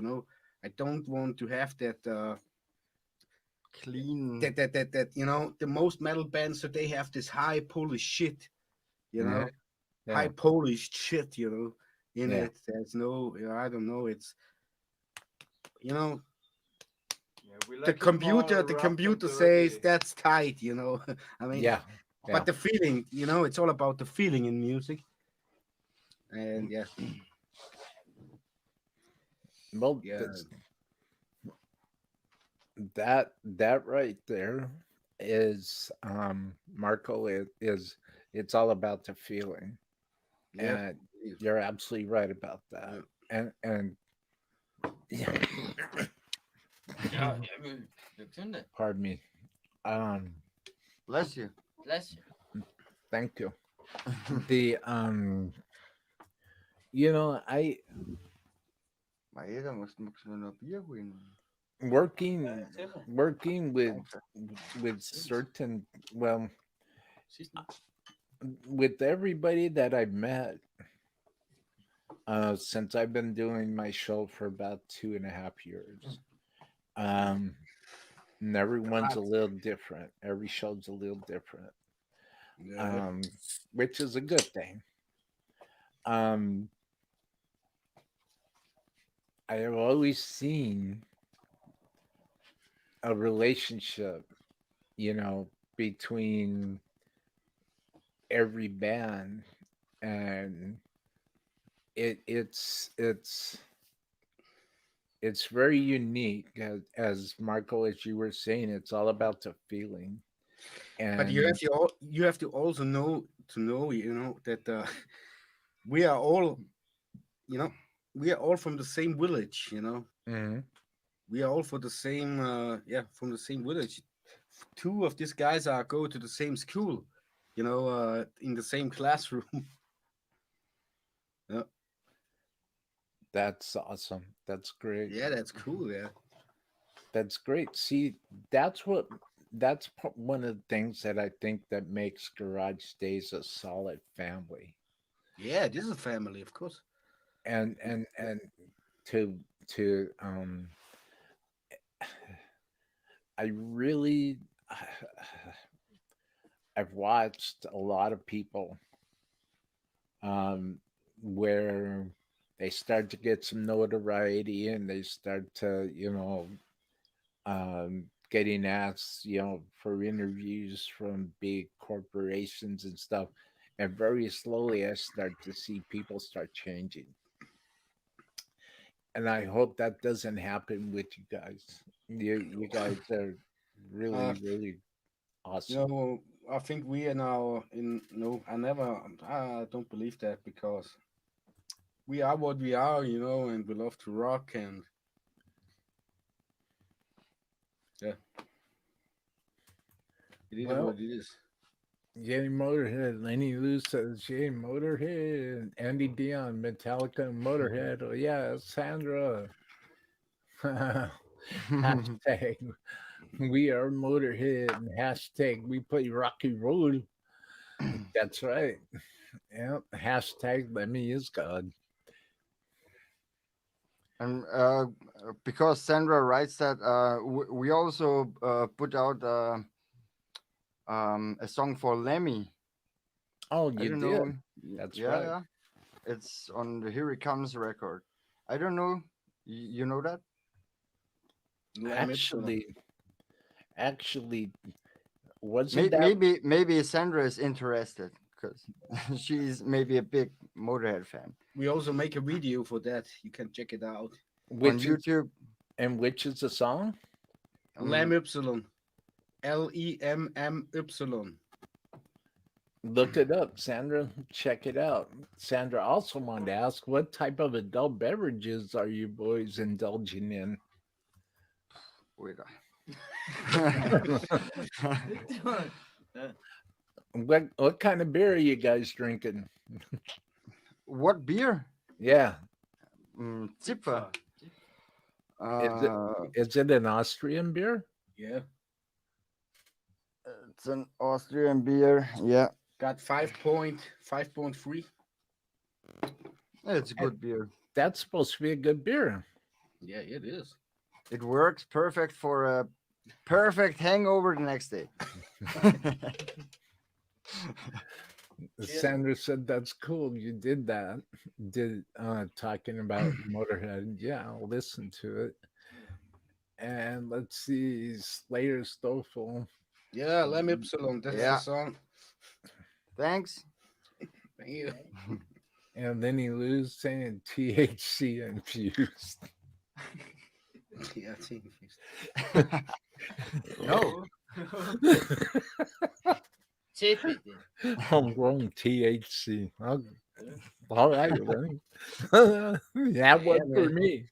I don't want to have that. Clean. That the most metal bands, so they have this high polished shit, Yeah. high polished shit, in Yeah. it. There's no, I don't know. It's, Yeah, we like the it computer more rough and says dirty. that's tight, I mean, Yeah. but the feeling, it's all about the feeling in music. And yeah, Well, Yeah. that right there is Marco is it's all about the feeling. yeah, And you're absolutely right about that. And yeah, Ja, wir können das. pardon me. Bless you. Bless you. Thank you. The I Maar Eder moesten we nog bier holen. working with certain, well, with everybody that I met since I've been doing my show for about 2.5 years. Um, and everyone's a little different. Every show's a little different, Yeah. um, which is a good thing. Um, I have always seen a relationship, between every band, and it's very unique. As Marco, as you were saying, it's all about the feeling. But And you have to also know that we are all you know we are all from the same village. Mhm. We are all for the same from the same village. Two of these guys are go to the same school, in the same classroom. Yeah, That's awesome. That's great. yeah, that's cool. Yeah, That's great. See, one of the things that I think that makes Garage Days a solid family. yeah, this is a family, of course. And to to I really I've watched a lot of people um where they start to get some notoriety, and they start to, getting asked, for interviews from big corporations and stuff. And very slowly, I start to see people start changing. And I hope that doesn't happen with you guys. You guys are Uh, really, really you awesome. know, I think we are now in. No, I don't believe that because we are what we are, and we love to rock, and yeah, it is Well, what it is. Jenny Motorhead, Lenny Lou says, Jay Motorhead, Andy Dion, Metallica, Motorhead. Oh, yeah, Sandra. Hashtag we are Motorhead, and hashtag we play rocky road. That's right. Yeah. Hashtag Lemmy is God. And because Sandra writes that, we also put out a song for Lemmy. Oh, I you don't did. know. That's Yeah, right. yeah. It's on the Here It Comes record. I don't know. You know that? Lamb Epsilon. Actually, actually, wasn't that Maybe Sandra is interested because she's maybe a big Motorhead fan We also make a video for that. You can check it out. on which is YouTube. which is the song? Lamb Um, Epsilon. LemmY. Look it up, Sandra. Check it out. Sandra also wanted to ask, what type of adult beverages are you boys indulging in? wait. What kind of beer are you guys drinking? What beer? Yeah, Zipfer. is it Uh, is it an Austrian beer? Yeah. it's an Austrian beer. Yeah, Got 5.3. it's a good beer. That's supposed to be a good beer. Yeah, it is. It works perfect for a perfect hangover the next day. Sandra said that's cool. You did that. Did talking about Motorhead. Yeah, I'll listen to it. And let's see, Slayer Stoffel. Yeah, Lamb Epsilon. That's the Yeah. song. Thanks. Thank you. And then he lose saying THC infused. Yeah, I think. No, CBD. Homegrown THC. All right, Lenny. That one for man. me.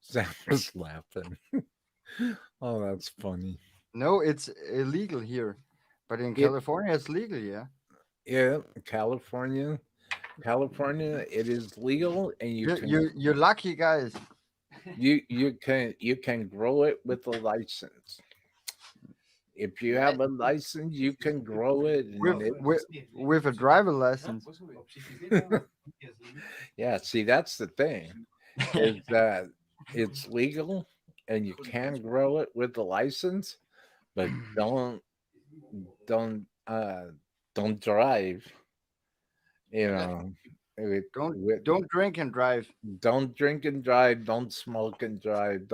Sam was laughing. Oh, that's funny. no, it's illegal here, but in It, California it's legal. Yeah. yeah, California, it is legal, and You're lucky guys. you can grow it with a license. If you have a license, you can grow it, and With a driver license. yeah. See, that's the thing, is that it's legal and you can grow it with the license, but don't don't drive. You know, Don't drink and drive. don't drink and drive. Don't smoke and drive.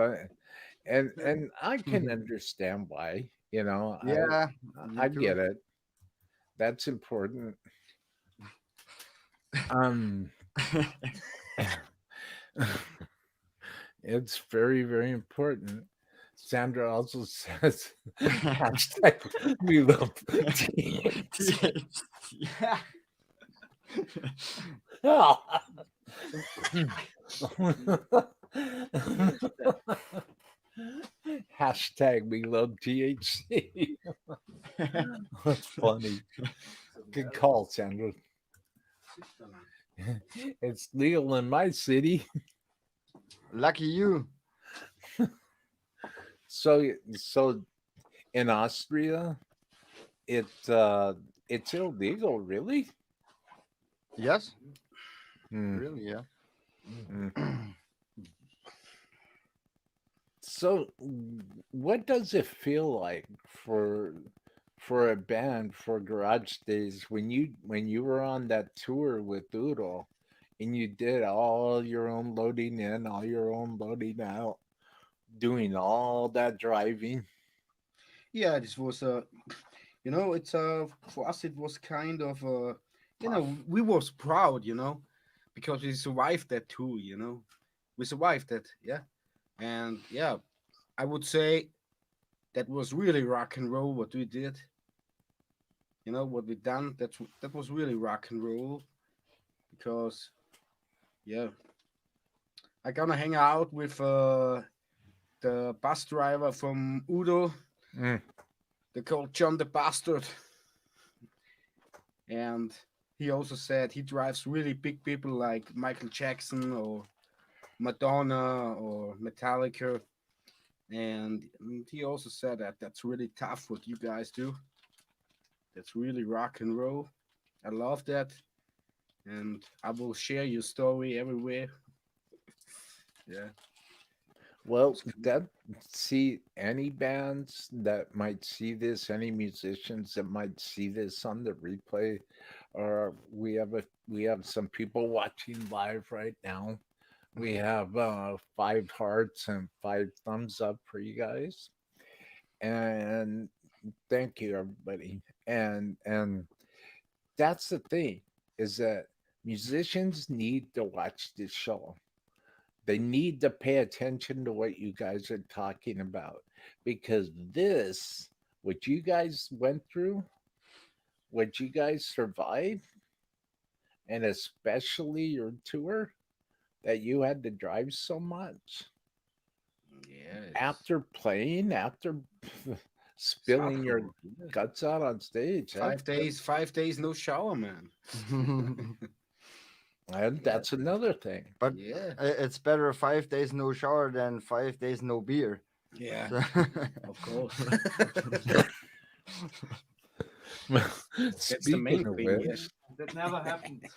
And I can understand why. You know, Yeah, me I too. get it. That's important. Um, it's very, very important. Sandra also says hashtag we love THC. Yeah. Hashtag we love THC. That's funny. Good call, Sandra. It's legal in my city. Lucky you. So in Austria, it's illegal, really? Yes, Hmm. really, yeah. So, what does it feel like for a band for Garage Days when you were on that tour with Udo and you did all your own loading in, all your own loading out, doing all that driving? Yeah, this was it's for us it was kind of we was proud, because we survived that too, we survived that, yeah, and yeah, I would say that was really rock and roll what we did, what we done. That was really rock and roll because yeah, I gonna hang out with the bus driver from Udo. Mm. They called John the Bastard. And he also said he drives really big people like Michael Jackson or Madonna or Metallica. And he also said that that's really tough what you guys do. That's really rock and roll. I love that. And I will share your story everywhere. Yeah. Well, that see any bands that might see this, any musicians that might see this on the replay, or we have some people watching live right now. We have 5 hearts and 5 thumbs up for you guys, and thank you everybody. And that's the thing is that musicians need to watch this show. They need to pay attention to what you guys are talking about because this, what you guys went through, what you guys survived, and especially your tour that you had to drive so much Yes. after playing, after spilling your guts out on stage. 5 days, 5 days, no shower, man. And that's another thing. But Yeah. it's better 5 days no shower than 5 days no beer. Yeah. So- Of course. That's the main of thing, yeah. which, That never happened.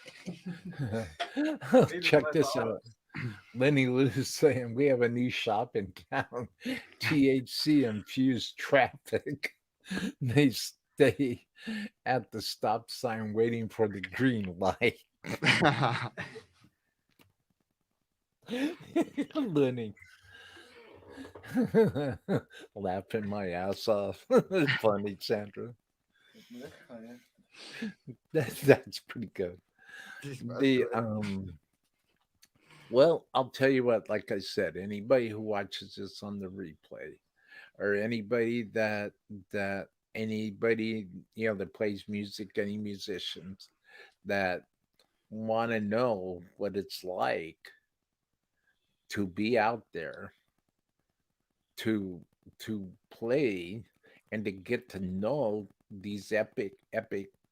check 5 this out. hours. Lenny Lou is saying we have a new shop in town, THC infused traffic. They stay at the stop sign waiting for the green light. Lenny. Laughing my ass off. Funny, Sandra. That's pretty good. The well, I'll tell you what, like I said, anybody who watches this on the replay or anybody, that plays music, any musicians that want to know what it's like to be out there to play and to get to know these epic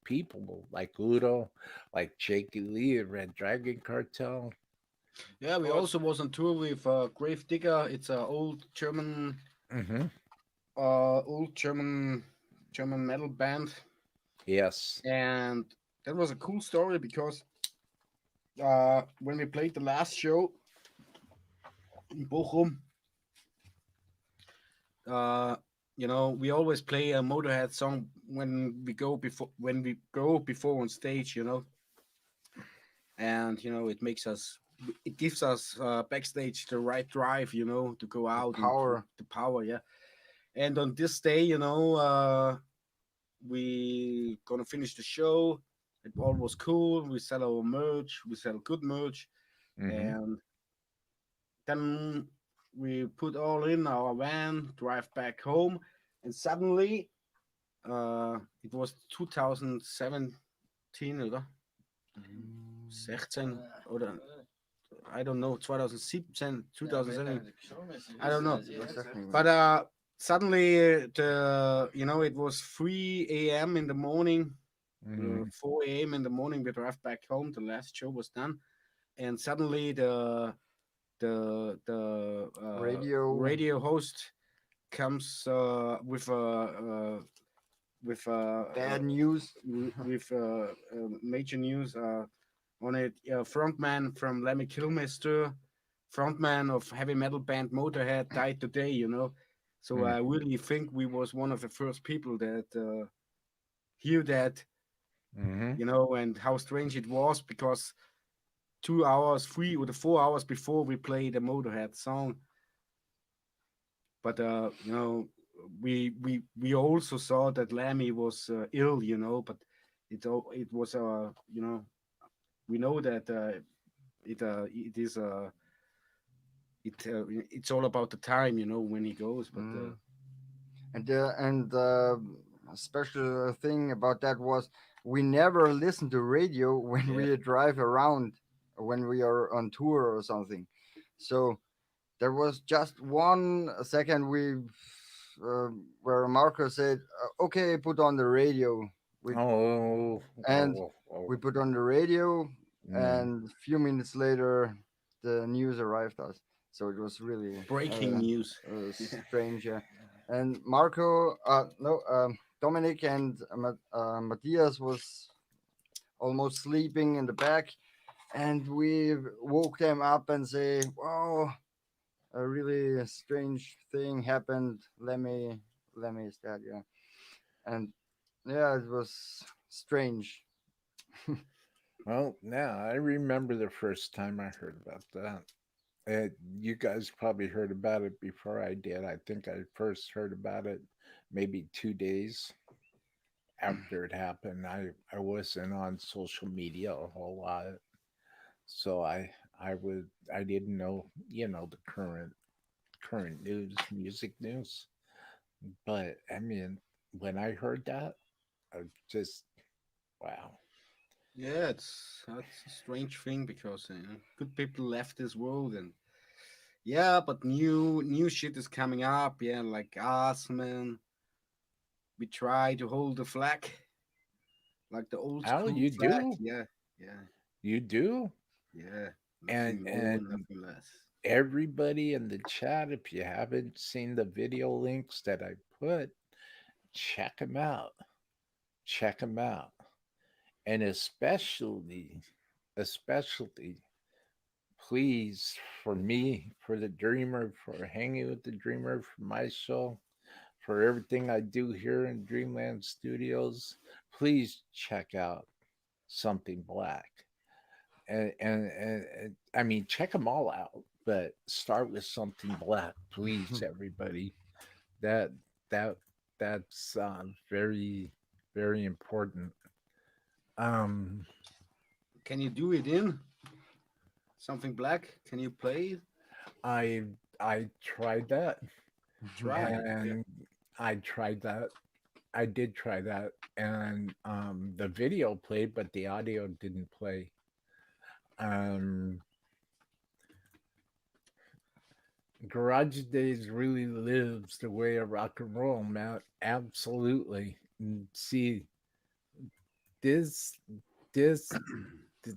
people like Udo, like Jakey Lee, Red Dragon Cartel. Yeah, we also was on tour with Grave Digger. It's an old German Mm-hmm. old German metal band, Yes. and that was a cool story because when we played the last show in Bochum, uh, we always play a Motorhead song when we go before on stage, and it gives us backstage the right drive, to go The out and power. the power, yeah. And on this day, we gonna finish the show. It all was cool. We sell our merch. We sell good merch, Hmm. and then we put all in our van, drive back home, and suddenly, it was 2017 oder Mm. 16 oder I don't know, 2017, Ja, men 2017. showmässig I don't know. It was definitely But suddenly, it was 3 a.m. in the morning, Hmm. 4 a.m. in the morning. We drive back home. The last show was done, and suddenly the radio. radio host comes Bad news. with major news on it. Frontman from Lemmy Kilmister, frontman of heavy metal band Motorhead, died today. So I really think we was one of the first people that hear that. Hmm. And how strange it was because 2 hours, 3 or 4 hours before we played a Motorhead song. But we also saw that Lemmy was ill. But it was we know that it is it's all about the time, when he goes. But Mm. And a special thing about that was we never listen to radio when yeah, we drive around, when we are on tour or something. So there was just 1 second where Marco said, "Okay, put on the radio." We Oh, and oh, oh. we put on the radio, Mm. and a few minutes later, the news arrived us. So it was really breaking news. strange. Yeah. And Marco, no, Dominic and Matthias was almost sleeping in the back, and we woke them up and say, "Wow, a really strange thing happened. Lemmy is dead." Yeah, and yeah, it was strange. Well, now I remember the first time I heard about that. You guys probably heard about it before I did. I think I first heard about it maybe 2 days after it happened. I wasn't on social media a whole lot, so I didn't know the current news, music news. But I mean, when I heard that, I just wow. Yeah, that's a strange thing because good people left this world, and yeah, but new shit is coming up. Yeah, like us, man. We try to hold the flag, like the old Oh, school you flag. do, Yeah, yeah, you do, yeah. and Nothing more, and nothing less. everybody in the chat, if you haven't seen the video links that I put, check them out. Check them out. And especially, please, for me, for the Dreamer, for hanging with the Dreamer, for my show, for everything I do here in Dreamland Studios, please check out Something Black. And I mean, check them all out, but start with Something Black, please, everybody. That that that's very very important. Um, Can you do it in something black? Can you play? I I tried that, Try. Okay. and I tried that. I did try that, and the video played, but the audio didn't play. Um, Garage Days really lives the way of rock and roll, man. Absolutely. See, this this th-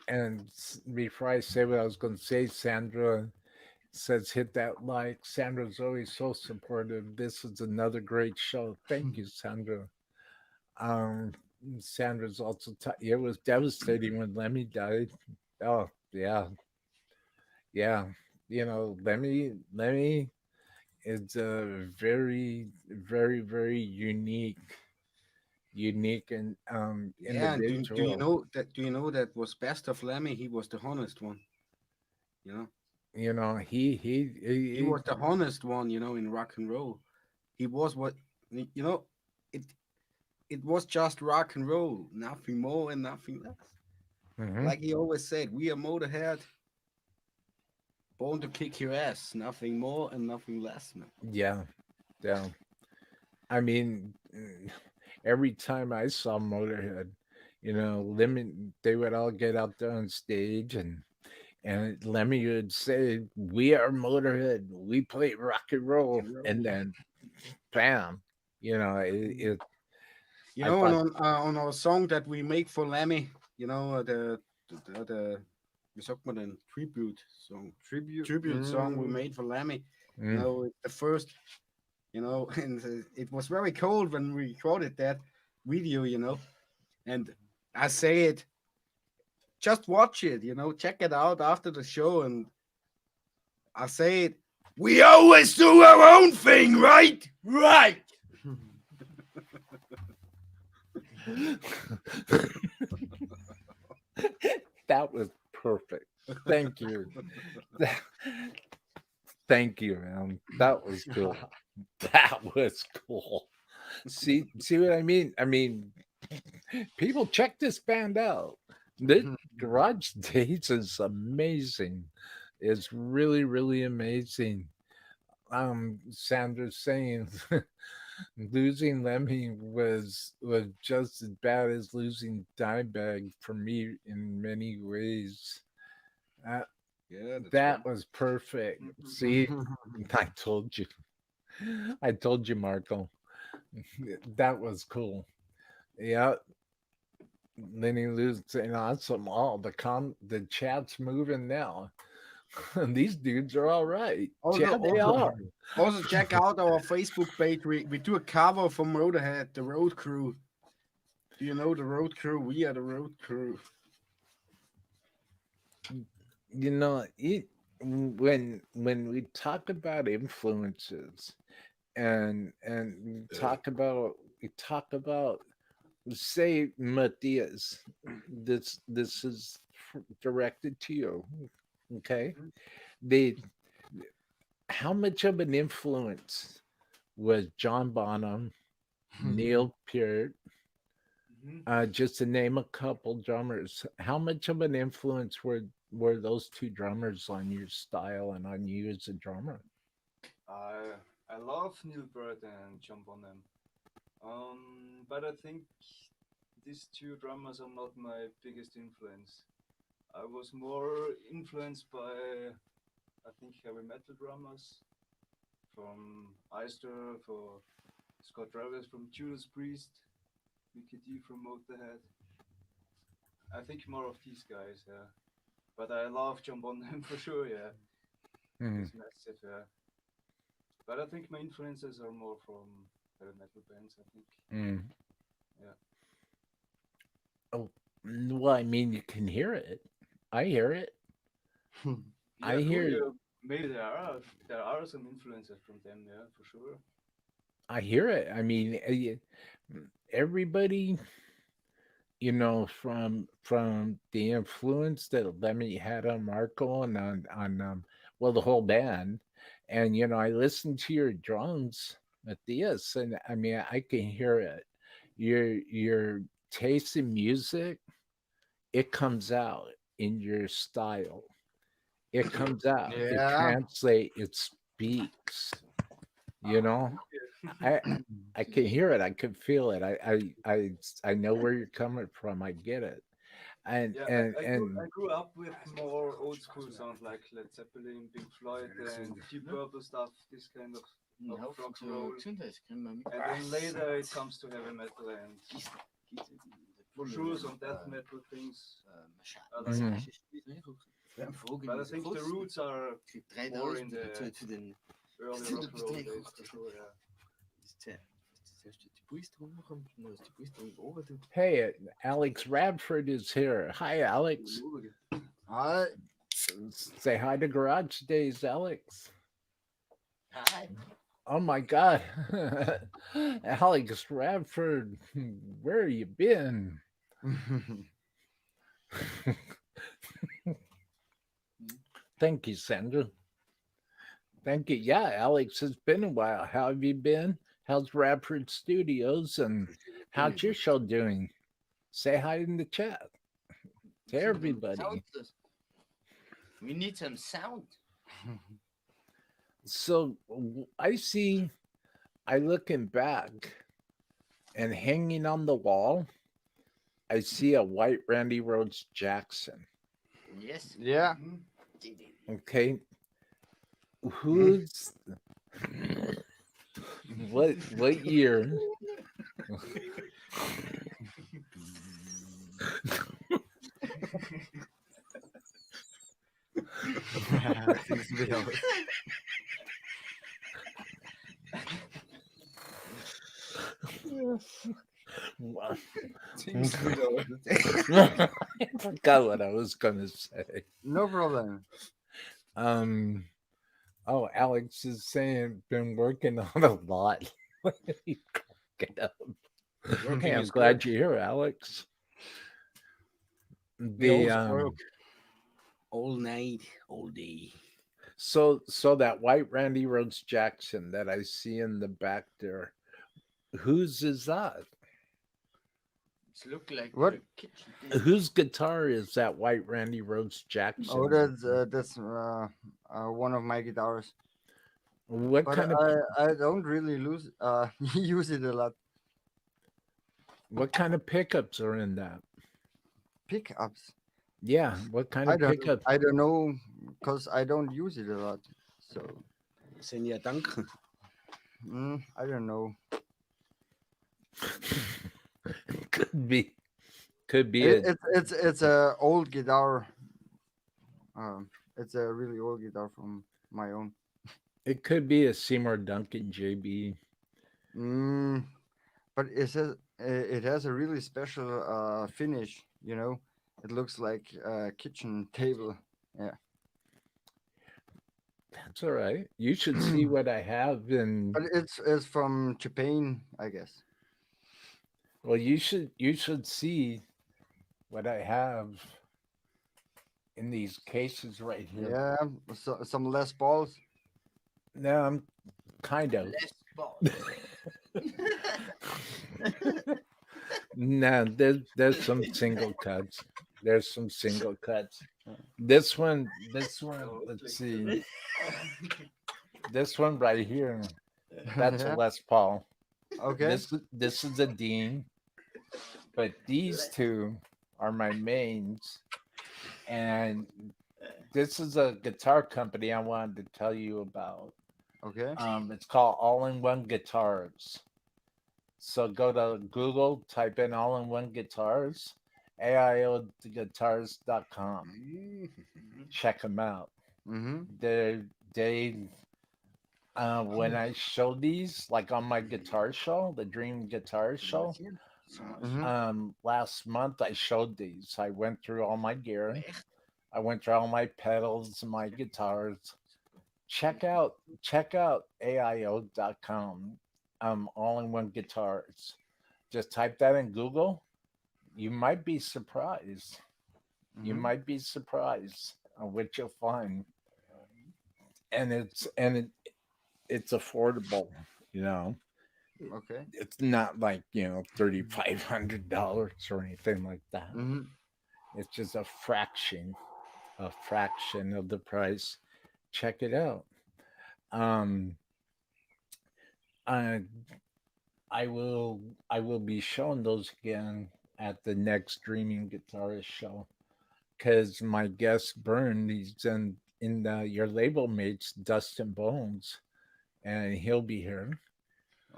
and before I say what I was going to say, Sandra, says hit that like. Sandra's always so supportive. This is another great show. Thank you, Sandra. Um, Sandra's also. It was devastating when Lemmy died. Oh yeah, yeah. Lemmy is a very, very, very unique and Yeah, and do you individual. know that? Do you know that was best of Lemmy? He was the honest one. You know, You know, he was the honest one. You know, in rock and roll, he was what you know. It it was just rock and roll, nothing more and nothing less. mhm. Like he always said, we are Motorhead, born to kick your ass, nothing more and nothing less, man. Yeah, yeah. I mean, every time I saw Motorhead, Lemmy, they would all get out there on stage and Lemmy would say, "We are Motorhead. We play rock and roll," and then bam, it You I know, thought, on our song that we make for Lemmy, you know, the wie sagt man denn, tribute song we made for Lemmy. You mm, know, the first, you know, and it was very cold when we recorded that video, you know, and I say it, just watch it, you know, check it out after the show, and I say it, we always do our own thing, right? Right. that was perfect. Thank you. Thank you, man. That was cool. That was cool. See what I mean? I mean, people check this band out. The Garage Days is amazing. It's really, really amazing. Sandra's saying losing Lemmy was just as bad as losing Dimebag for me in many ways. Uh, Yeah, that's right. that was perfect. See, I told you. I told you, Marco. That was cool. Yeah, Lenny Lou's saying awesome. Oh, the chat's moving now. These dudes are all right. Also, Yeah, they also, are. also check out our Facebook page. We do a cover from Motorhead, the Road Crew. Do you know the Road Crew? We are the Road Crew. When we talk about influences and we talk about say Matthias, this is directed to you, okay? They How much of an influence was John Bonham, Neil Peart, Mhm. just to name a couple drummers? How much of an influence were those two drummers on your style and on you as a drummer? I love Neil Peart and John Bonham, but I think these two drummers are not my biggest influence. I was more influenced by, I think, heavy metal drummers from Easter, for Scott Travis from Judas Priest, Mickey D from Motorhead. I think more of these guys, yeah. But I love John Bonham for sure, yeah. Mhm. He's massive, yeah. But I think my influences are more from heavy metal bands, I think. Mm. Yeah. Oh, well, I mean, you can hear it. I hear it. I Yeah, cool. hear Yeah. Maybe there are some influences from them, yeah, for sure. I hear it. I mean, everybody, from the influence that Lemmy had on Marco and on well, the whole band, and I listened to your drums, Matthias, and I mean, I can hear it. Your taste in music, it comes out in your style. It comes out. It Yeah. translates. It speaks. You know. I I can hear it. I can feel it. I know where you're coming from. I get it. And Yeah, and I and grew up with more old school sounds like Led Zeppelin, Pink Floyd, and Deep Purple stuff, this kind of rock and roll. And then later it comes to heavy metal and for sure some death metal things. I like mhm. But I think the roots are more in the early rock and roll days for sure. Yeah. Hey, Alex Radford is here. Hi, Alex. Hi. Say hi to Garage Days, Alex. Hi. Oh my God. Alex Radford, where you been? Thank you, Sandra. Thank you. Yeah, Alex, it's been a while. How have you been? How's Radford Studios and how's your show doing? Say hi in the chat to everybody. Soundless. We need some sound. So I looking back and hanging on the wall, I see a white Randy Rhodes Jackson. Yes. Yeah. Okay. Who's what year? Seems to be over. Well, Seems to be the- I forgot what I was gonna say. No problem. Oh, Alex is saying been working on a lot. Get up. Working Hey, I'm is glad good. you're here, Alex. We The also work all night, all day. so that white Randy Rhodes Jackson that I see in the back there, whose is that? It's look like What? a kitchen. Whose guitar is that white Randy Rhodes Jackson? Oh, that's one of my guitars. What But kind of I don't really use it a lot. what kind of pickups are in that? Pickups. Yeah, what kind of pickups? I don't know because I don't use it a lot. So Senja, danke. I don't know. Could be It's a old guitar. It's a really old guitar from my own. it could be a Seymour Duncan JB. But it has a really special finish. You know, it looks like a kitchen table. Yeah. That's all right. You should see what I have in. But it's from Japan, I guess. Well, you should see what I have in these cases right here. Yeah, some Les Balls. No, I'm kind of. Less ball. No, there's some single cuts. There's some single cuts. This one. Let's see. This one right here. That's a Yeah. Les Paul. Okay. This is a Dean, but these two are my mains, and this is a guitar company I wanted to tell you about. Okay. It's called All in One Guitars. So go to Google, type in All in One Guitars, AIOguitars.com. Check them out. They when I show these, like on my guitar show, the Dream Guitar Show, last month I showed these. I went through all my gear. I went through all my pedals, my guitars. Check out AIO.com. All in One Guitars. Just type that in Google. You might be surprised. You might be surprised on what you'll find. And it's affordable, you know. Okay. It's not like, $3,500 or anything like that. It's just a fraction of the price. Check it out. I will be showing those again at the next Dreaming Guitarist show, because my guest Bern, he's in your label mates Dustin Bones, and he'll be here.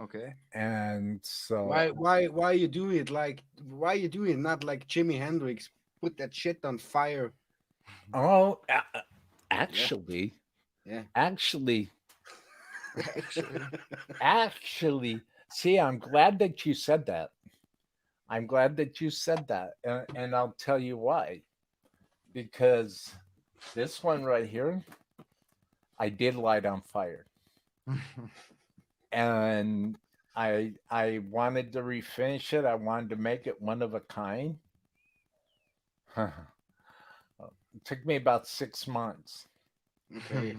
Okay. And so Why you do it like why you do it not like Jimi Hendrix? Put that shit on fire Oh, actually, Yeah. actually, Actually, actually. See, I'm glad that you said that. I'm glad that you said that, and I'll tell you why. Because this one right here, I did light on fire, and I wanted to refinish it. I wanted to make it one of a kind. It took me about 6 months, Okay.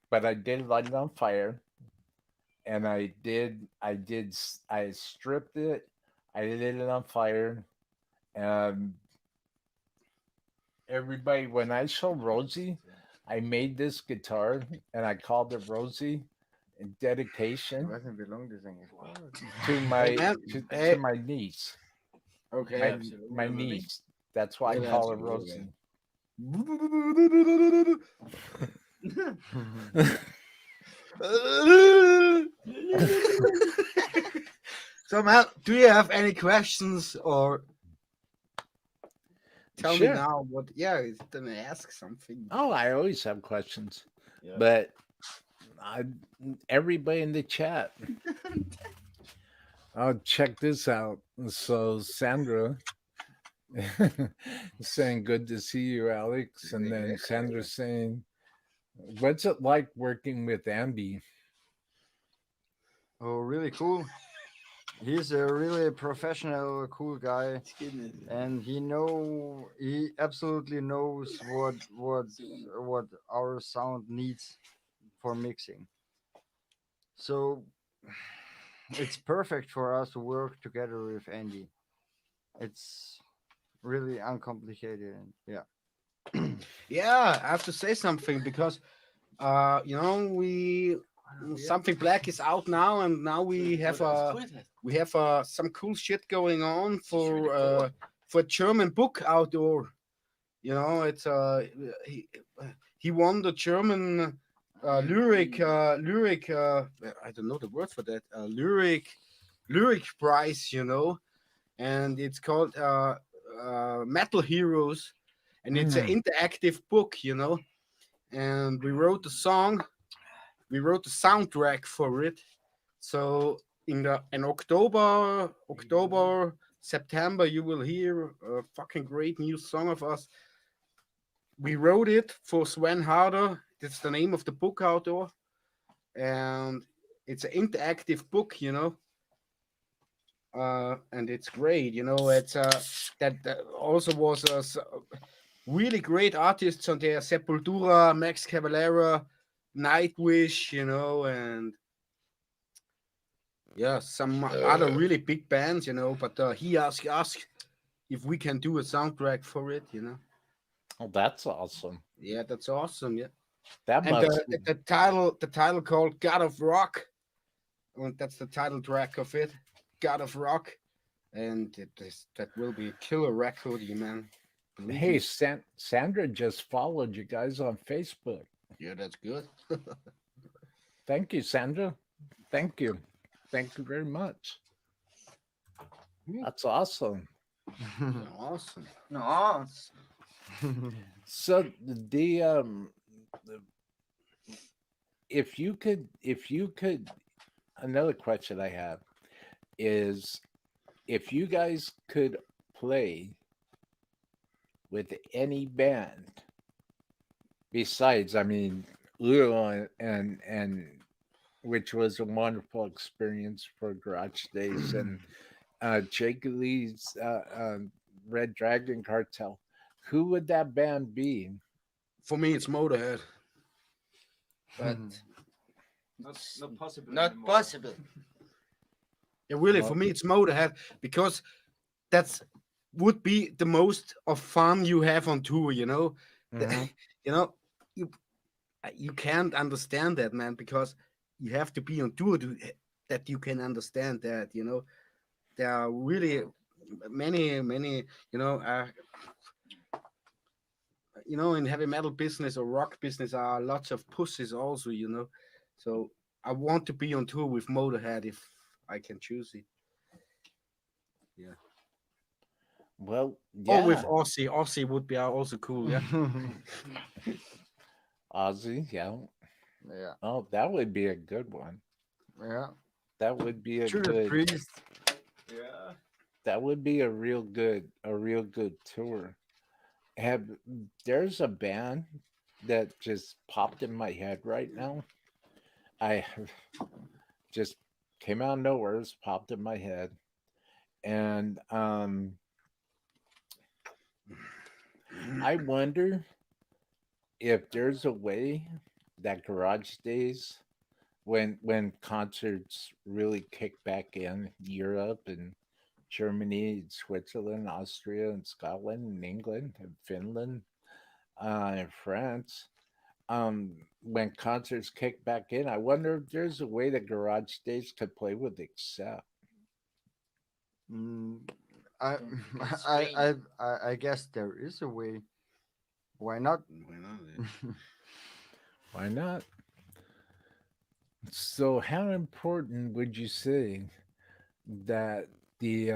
but I did light it on fire, and I stripped it, I lit it on fire, and everybody, when I show Rosie, I made this guitar and I called it Rosie in ich dedication weiß nicht, wie lang das eigentlich war. to Hey, my man. to, Hey. to my niece. Okay. My niece. That's why I Yeah, call her absolutely. Rosie. So, man, do you have any questions or tell me Sure. now what? Yeah, then ask something. Oh, I always have questions, Yeah. but everybody in the chat. Oh, check this out. So Sandra saying, "Good to see you, Alex," and then Sandra saying, "What's it like working with Andy?" Oh, really cool. He's a really professional, cool guy, and he absolutely knows what our sound needs for mixing. So it's perfect for us to work together with Andy. It's really uncomplicated. And yeah. Yeah, I have to say something because, we something black is out now, and now we have some cool shit going on for German book outdoor. You know, it's he won the German lyric I don't know the word for that lyric prize. You know, and it's called Metal Heroes, and it's an interactive book. You know, and we wrote the song, we wrote the soundtrack for it. So in October, September, you will hear a fucking great new song of us. We wrote it for Sven Harder. That's the name of the book outdoor, and it's an interactive book, you know. And it's great, you know. It's that also was really great artists on there: Sepultura, Max Cavalera, Nightwish, you know, and yeah, some other really big bands, you know. But he asked us if we can do a soundtrack for it, you know. Oh, that's awesome. Yeah, that's awesome. Yeah, That and must. the title called God of Rock, and that's the title track of it, God of Rock, and that will be a killer record, you man. Believe Hey, me. Sandra just followed you guys on Facebook. Yeah, that's good. Thank you, Sandra. Thank you. Thank you very much. That's awesome. Awesome. Nice. So if you could, another question I have is, if you guys could play with any band besides, I mean, Lilo and which was a wonderful experience for Garage Days, and Jake Lee's Red Dragon Cartel, who would that band be? For me, it's Motorhead. But Not possible. not anymore. possible. Yeah, really, Well- for me, it's Motorhead because that's would be the most of fun you have on tour. You know, Mhm. you know, you can't understand that, man, because you have to be on tour that you can understand that. You know, there are really many. In heavy metal business or rock business are lots of pussies also. You know, so I want to be on tour with Motorhead if I can choose it. Well, Or with yeah, Aussie. Aussie would be also cool, yeah. Ozzy. Yeah. Yeah, Oh, that would be a good one. yeah. That would be a Judas good. Priest. Yeah. That would be a real good tour. Have There's a band that just popped in my head right now. I just came out of nowhere, it's popped in my head, and I wonder if there's a way that Garage Days, when concerts really kick back in Europe and Germany, and Switzerland, Austria, and Scotland, and England, and Finland, and France. When concerts kick back in, I wonder if there's a way that Garage Days could play with Accept. Mm, I, It's I, strange. I guess there is a way. Why not? Why not? Yeah. Why not? So, how important would you say that the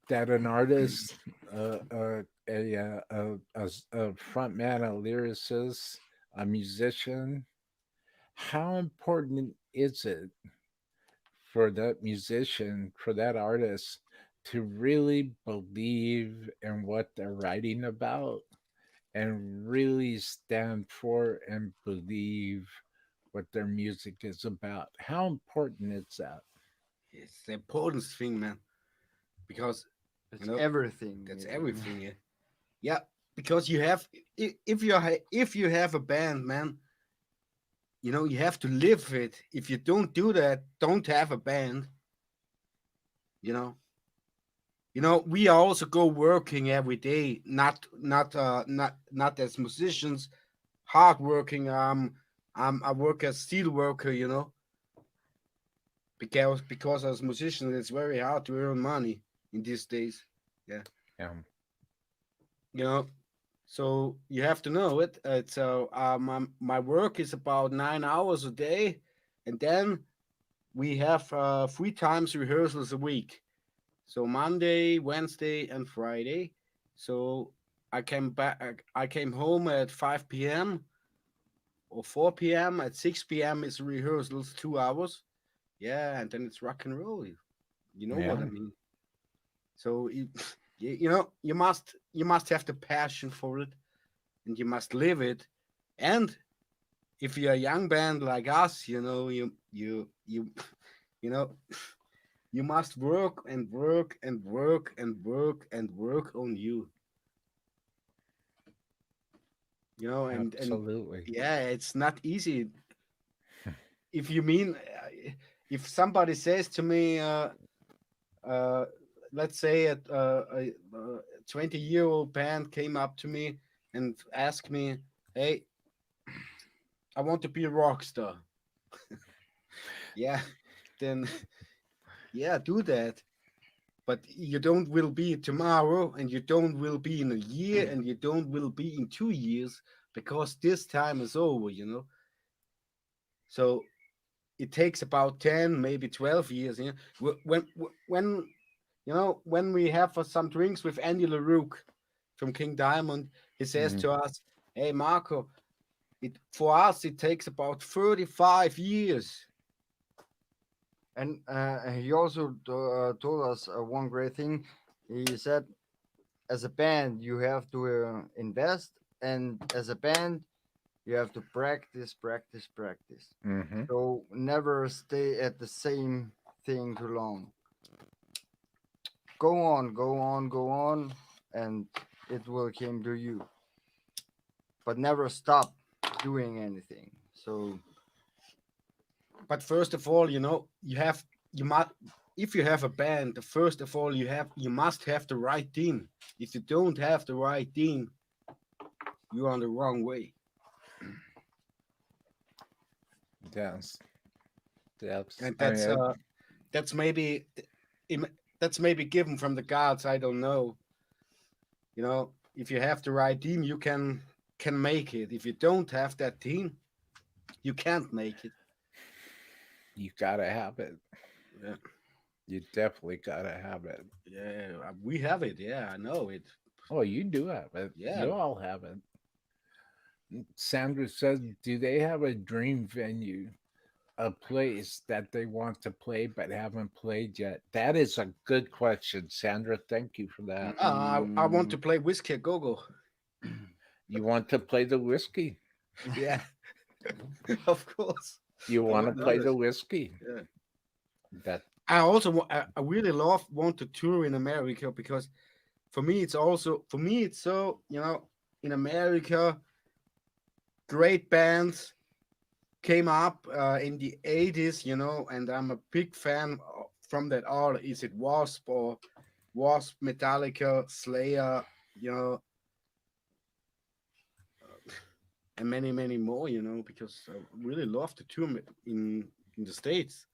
that an artist, a front man, a lyricist, a musician, how important is it for that musician, for that artist to really believe in what they're writing about and really stand for and believe what their music is about? How important is that? It's the important thing, man. Because It's you know everything. that's Yeah. everything, yeah. Yeah, because you have if you have a band, man, you have to live it. If you don't do that, don't have a band, you know. We also go working every day, not as musicians, hard working. I work as steel worker, because as musicians it's very hard to earn money in these days. Yeah. you know so you have to know it. My work is about 9 hours a day, and then we have 3 times rehearsals a week. So Monday, Wednesday, and Friday. So I came home at 5 p.m. or 4 p.m. At 6 p.m. is rehearsals, 2 hours. Yeah, and then it's rock and roll. You know what I Yeah, mean? So you must have the passion for it, and you must live it. And if you're a young band like us, you know you must work and work and work and work and work on you. And absolutely. yeah, it's not easy. If you mean, if somebody says to me, uh, let's say a 20-year-old band came up to me and asked me, "Hey, I want to be a rock star." Yeah, then yeah, do that. But you don't will be tomorrow, and you don't will be in a year, and you don't will be in 2 years, because this time is over. So it takes about 10, maybe 12 years. When we have some drinks with Andy LaRoque from King Diamond, he says Mhm. to us, "Hey Marco, for us it takes about 35 years." And he also told us one great thing. He said, as a band, you have to invest, and as a band, you have to practice, practice, practice. Mhm. So never stay at the same thing too long. Go on, go on, go on, and it will come to you. But never stop doing anything. So But first of all, you must if you have a band, first of all you must have the right team. If you don't have the right team, you're on the wrong way. Yes. Yes. And I mean, that's maybe im- that's maybe given from the gods. I don't know. If you have the right team, you can make it. If you don't have that team, you can't make it. you gotta have it. Yeah. You definitely gotta have it. Yeah, we have it. Yeah, I know it. Oh, you do have it. Yeah. You all have it. Sandra says, do they have a dream venue, a place that they want to play but haven't played yet? That is a good question, Sandra. Thank you for that. I want to play Whiskey a Go Go. You want to play the whiskey? Yeah, of course. You I want to would play love the it. whiskey? Yeah. That I also I really want to tour in America because for me it's so in America great bands came up in the 80s, and I'm a big fan from that all. Is it Wasp or Wasp, Metallica, Slayer, you know, and many, many more, because I really love the tour in the States.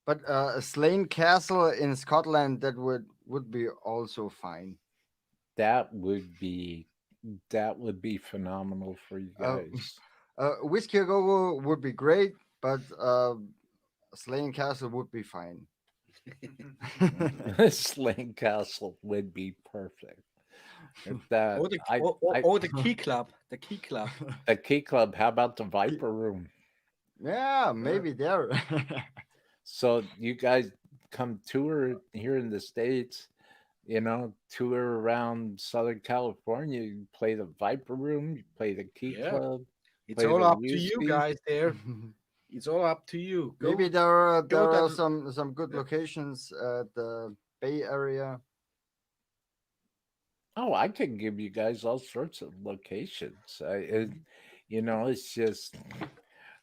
But a Slane Castle in Scotland, that would be also fine. that would be that would be phenomenal for you Uh, guys. Whiskey a Go Go would be great, but Slane Castle would be fine. Slane Castle would be perfect. That Or the I, I or the Key Club, the Key Club. the Key Club. How about the Viper Room? Yeah, maybe there. So you guys come tour here in the States, tour around Southern California. You play the Viper Room, you play the Key Yeah, Club, it's play all the up to you whiskey. guys there. It's all up to you. Maybe Go, there go are that. some good locations at the Bay Area. Oh, I can give you guys all sorts of locations. It's just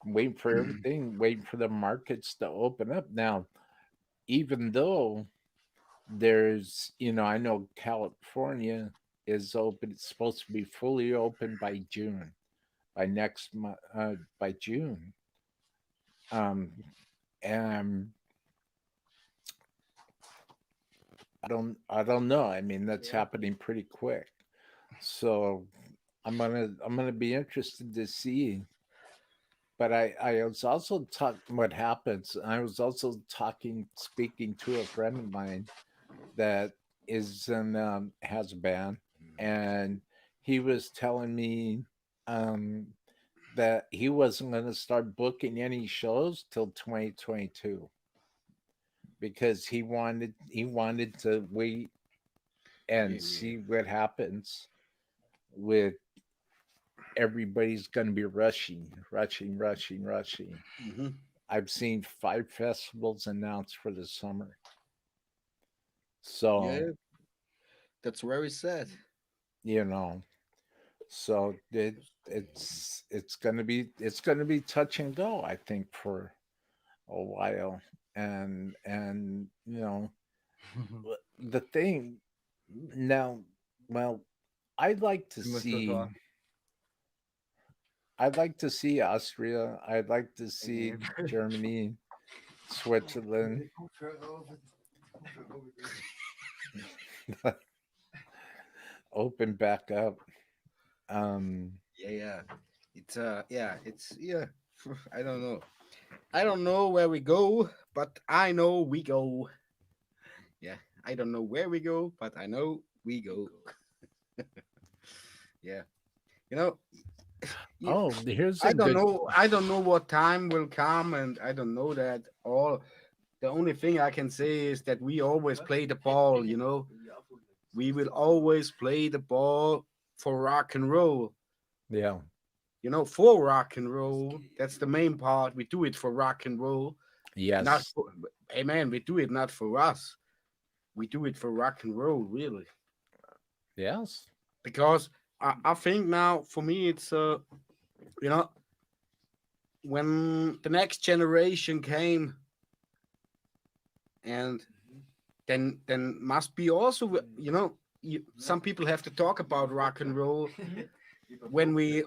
waiting for everything, waiting for the markets to open up. Now, even though I know California is open, it's supposed to be fully open by June, by next month, by June. Um, and I don't know. I mean, that's happening pretty quick. So I'm gonna be interested to see. But I was also talking what happens. I was also speaking to a friend of mine that has a band, and he was telling me um, that he wasn't going to start booking any shows till 2022 because he wanted to wait and Yeah. see what happens with everybody's going to be rushing. Mhm. I've seen 5 festivals announced for the summer. So, Yeah, that's very sad. you know, so it's gonna be touch and go, I think, for a while. And the thing now, well, I'd like to see I'd like to see Austria. I'd like to see Germany, Switzerland open back up. Um, Yeah. It's I don't know. I don't know where we go, but I know we go. Yeah, I don't know where we go, but I know we go. Yeah, you know, you- oh, here's a good. I don't know what time will come, and I don't know that all. The only thing I can say is that we always play the ball. We will always play the ball for rock and roll. Yeah. For rock and roll. That's the main part. We do it for rock and roll. Not Yes. for, hey man, we do it not for us. We do it for rock and roll, really. Yes. Because I think now for me it's you know when the next generation came, and then must be also some people have to talk about rock and roll when we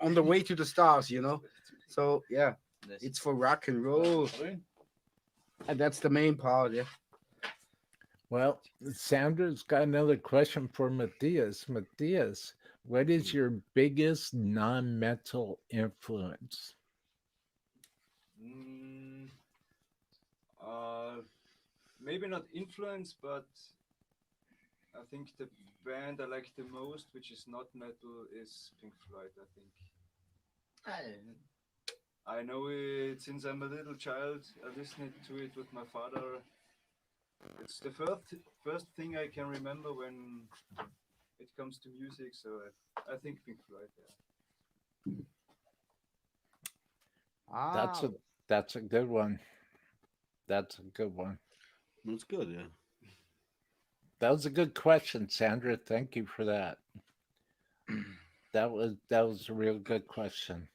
on the way to the stars. So yeah, it's for rock and roll, and that's the main part. Yeah. Well, Sandra's got another question for Matthias. Matthias, what is your biggest non-metal influence? maybe not influence, but I think the band I like the most, which is not metal, is Pink Floyd. I think I know it since I'm a little child. I listened to it with my father. It's the first thing I can remember when it comes to music. So I think Pink Floyd. Yeah. That's Ah, a good one. That's a good one. That's good, yeah. That was a good question, Sandra. Thank you for that. That was a real good question.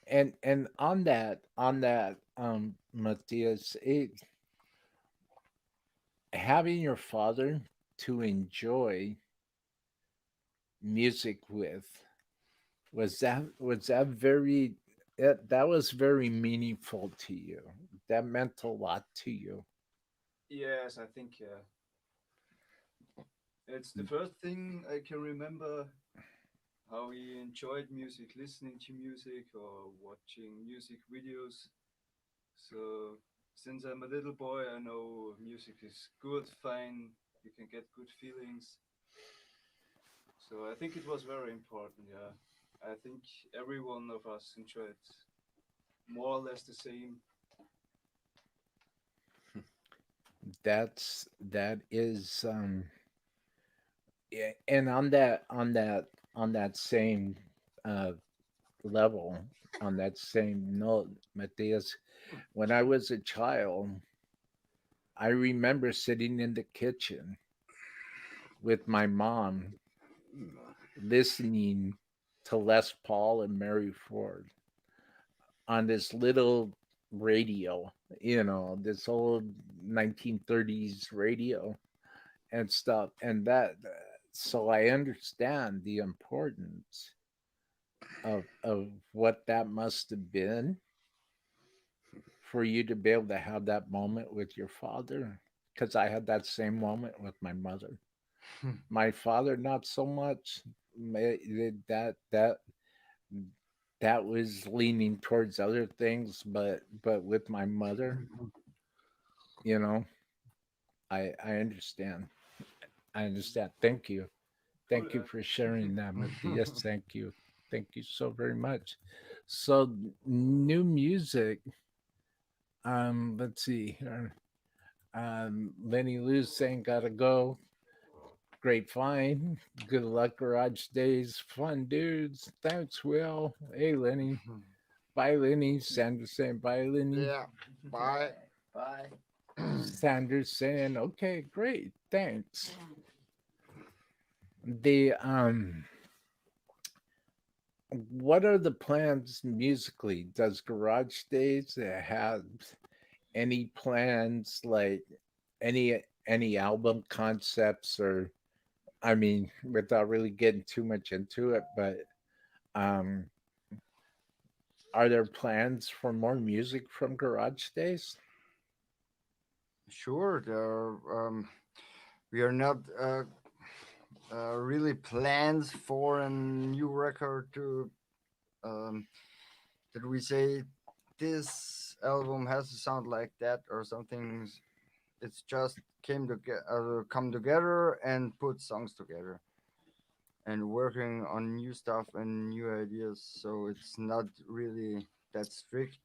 And on that, Matthias, having your father to enjoy music with, was that very, that was very meaningful to you. That meant a lot to you. Yes, I think it's the first thing I can remember how he enjoyed music, listening to music or watching music videos. So since I'm a little boy, I know music is good, fine, you can get good feelings. So I think it was very important, yeah. I think every one of us enjoyed more or less the same. That is yeah, and on that same uh level, on that same note, Matthias, when I was a child, I remember sitting in the kitchen with my mom listening to Les Paul and Mary Ford on this little radio, this old 1930s radio and stuff. And so I understand the importance of what that must have been for you to be able to have that moment with your father. Because I had that same moment with my mother. My father, not so much. That was leaning towards other things, but with my mother, you know, I understand. I understand. Thank you. Cool, Thank you for sharing that, Matthias. Thank you. Thank you so very much. So new music. Let's see here. Lenny Lou's saying gotta go. Great find. Good luck, Garage Days. Fun dudes. Thanks, Will. Hey, Lenny. Bye, Lenny. Sanders saying bye, Lenny. yeah. Bye. Bye. Sanders saying, okay, great. Thanks. The what are the plans musically? Does Garage Days have any plans, like any album concepts, or I mean, without really getting too much into it, but um are there plans for more music from Garage Days? Sure. We are not really plans for a new record to that we say this album has to sound like that or something. It's just come together and put songs together and working on new stuff and new ideas. So it's not really that strict.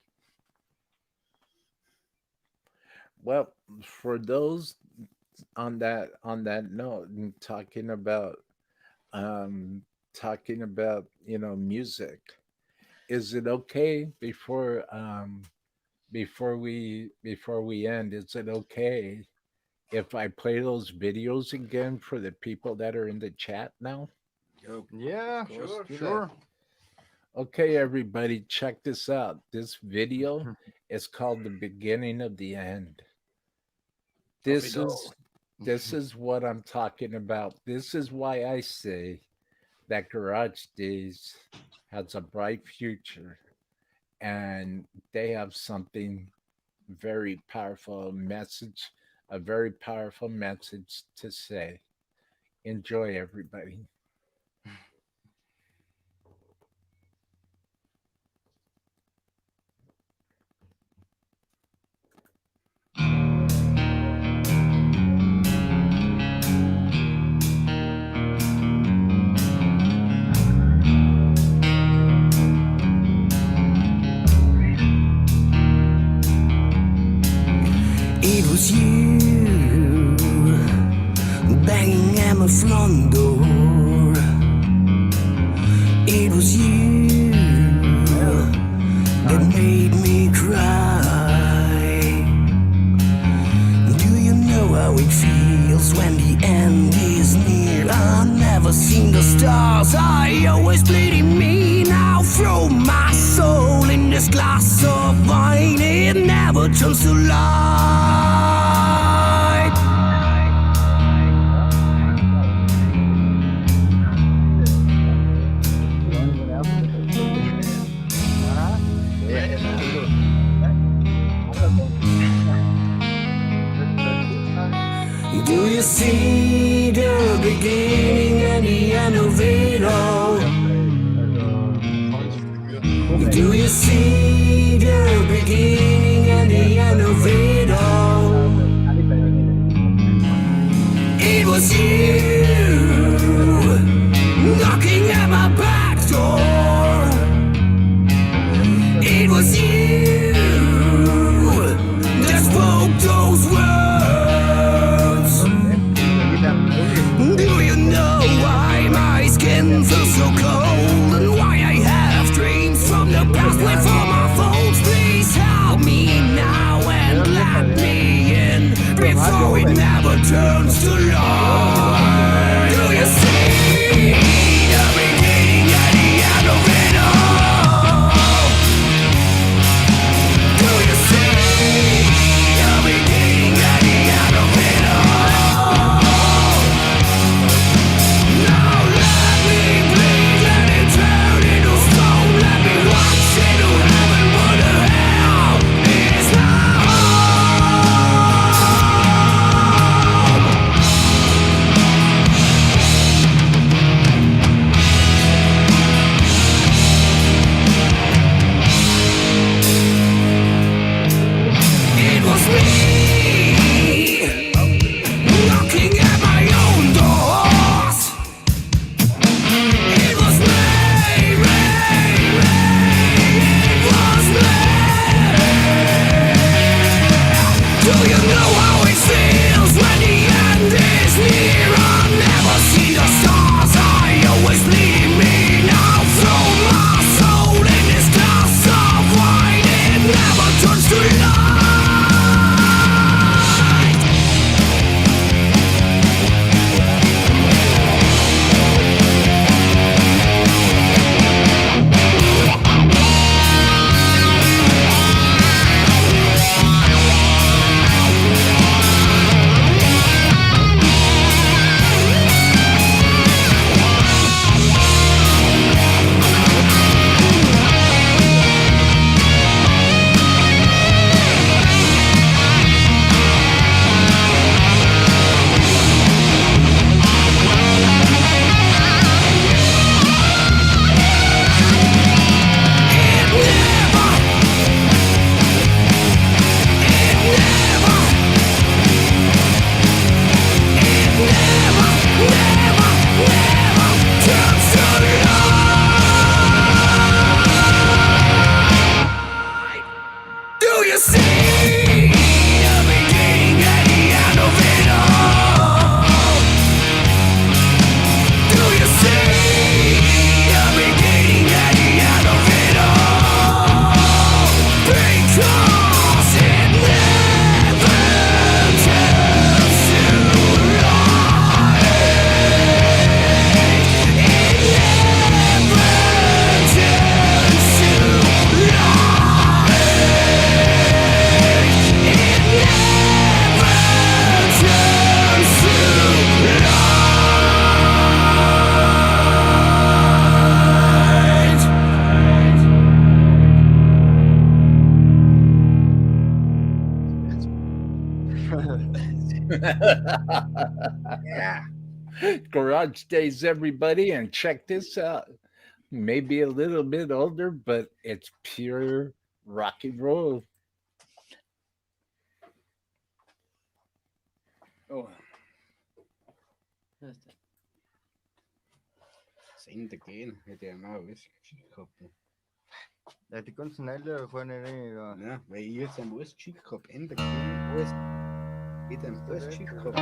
Well, for those on that note, and um talking about music, is it okay before we end, is it okay if I play those videos again for the people that are in the chat now? Yo, Yeah, Sure, do sure. Okay, everybody, check this out. This video is called The Beginning of the End. This is this is what I'm talking about. This is why I say that Garage Days has a bright future, and they have something very powerful, a very powerful message to say. Enjoy, everybody. It was you banging at my front door. It was you that made me cry. Do you know how it feels when the end is near? I never seen the stars, I always bleed in me. Now throw my soul in this glass of wine, it never turns to light. Do you see the beginning and the end of it all? Do you see the beginning and the end of it all? It was you knocking at my back door. It was you that spoke those words. Do you know why my skin feels so cold and why I have dreams from the past with all my folks? Please help me now and let me in before it never turns to light. Do you see the beginning and the end of it all? Do you see the beginning and the end of it all? Now let me bleed, let it turn into stone. Let me watch into heaven, what the hell is now? It was me knocking at my own doors. It was me, it was me. Do you know how it feels when the end is near? I've never seen the stars, I always bleed in me. Now throw my soul in this glass of wine, it never turns to light. Do you see the beginning and the end of it all? Do you see the beginning and the end of it all? Because it never turns to light. It never turns to light. It never turns to Yeah. Garage Days, everybody, and check this out. Maybe a little bit older, but it's pure rock and roll. Oh. Send again, hätte er mal was gehabt. Ja, die ganzen Teile können nicht. Ja. Ja, weil ich jetzt am Ostschick gehabt, Ende alles. Geht am Ostschick gehabt,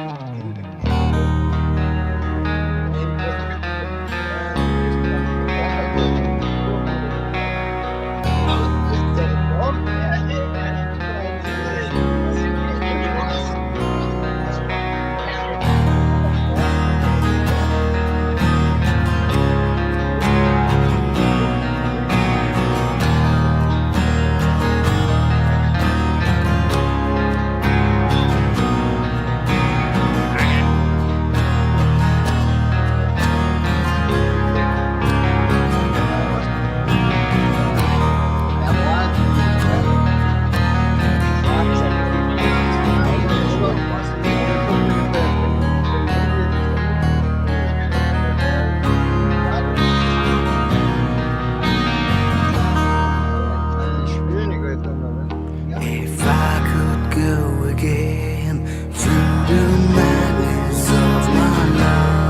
If I could go again through the madness of my love,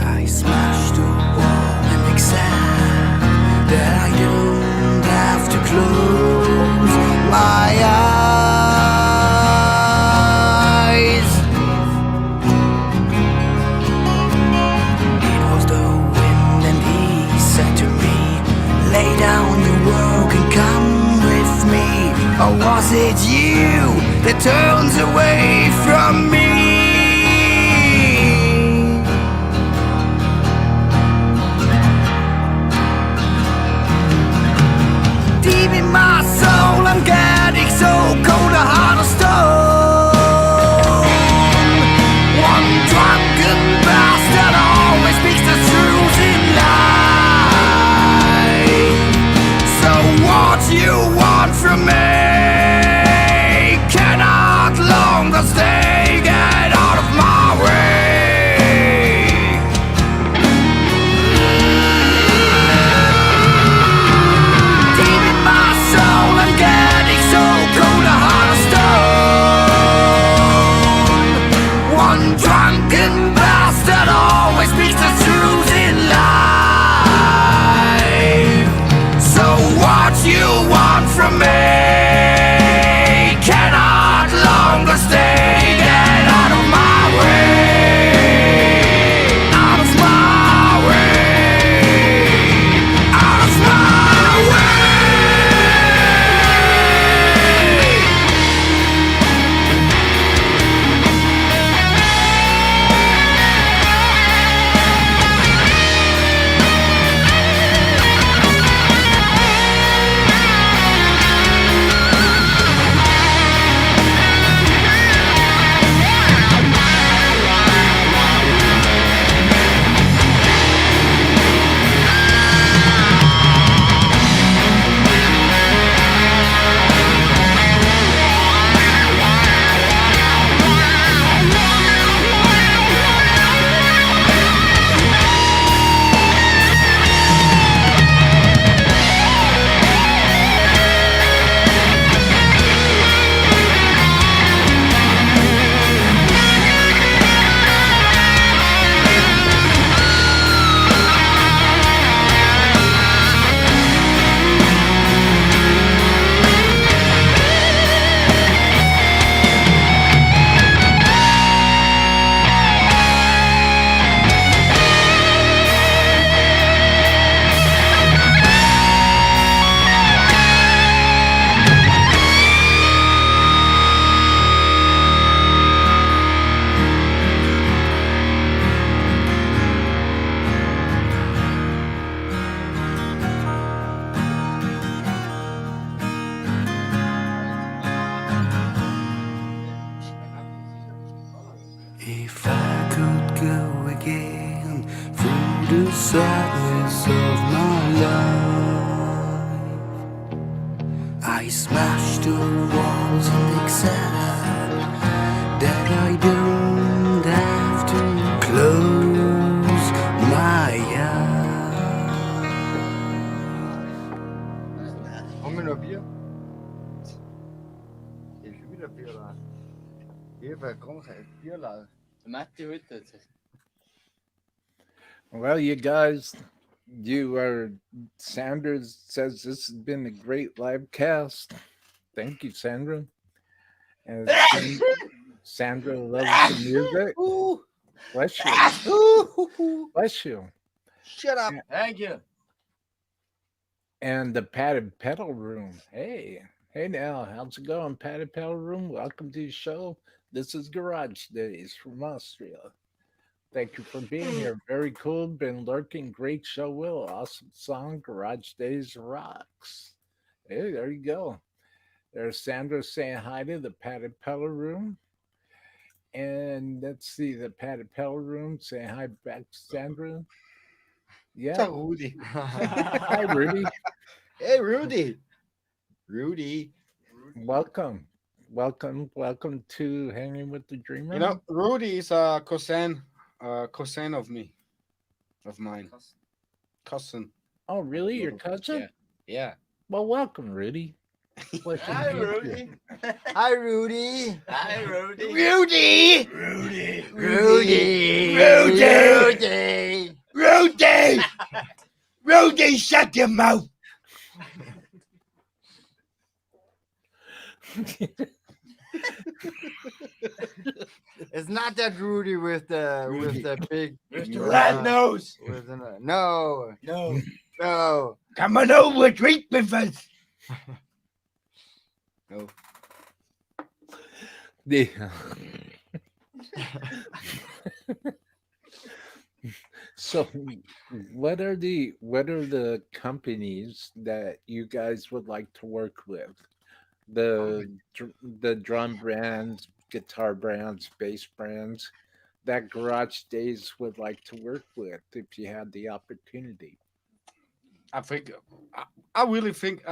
I smashed a wall and accept that I don't have to close my eyes. It was the wind and he said to me, lay down your work and come with me. Or was it you that turns away from me? Deep in my soul I'm getting so cold, a heart of stone. One drunken bastard always speaks the truth in life. So what you want from me cannot longer stay. Get out of my way. Deep in my soul I'm getting so cold, a heart of stone. One drunken bastard always speaks the truth in life. So what you want from me cannot longer stay. Get out of my way. Out of my way. Out of my way. If I could go again through the sadness of my life, I smashed the walls and accept that I don't have to close my eyes. Haben wir noch Bier? Hier ist schon wieder Bier da. Hier bei Krankheit, Bierladen. Matti heute. Well, you guys, You are Sandra says this has been a great live cast. Thank you, Sandra. And Sandra loves the music. Ooh, Bless you. ooh, Bless you. shut up. Thank you. And the padded pedal room. Hey now, how's it going, padded pedal room? Welcome to the show. This is Garage Days from Austria. Thank you for being here. Very cool. Been lurking. Great show, Will. Awesome song. Garage Days rocks. Hey, there you go. There's Sandra saying hi to the padded pedal room. And let's see, the padded pedal room saying hi back to Sandra. Yeah. Rudy. Hi, Rudy. Hey, Rudy. Rudy. Welcome to Hanging with the Dreamer. You know, Rudy is a cousin of me, of mine, cousin. Oh, really? Your Yeah, cousin? yeah. Well, welcome, Rudy. Pleasure Hi, to meet you. Rudy. Hi, Rudy. Hi, Rudy. Rudy. Rudy. Rudy. Rudy. Rudy. Rudy, shut your mouth. It's not that Rudy with the big Mr. Red Nose. with no No. no. Come on over, drink with us. No. The- so, what are the companies that you guys would like to work with? The drum brands, guitar brands, bass brands that Garage Days would like to work with if you had the opportunity. I think I really think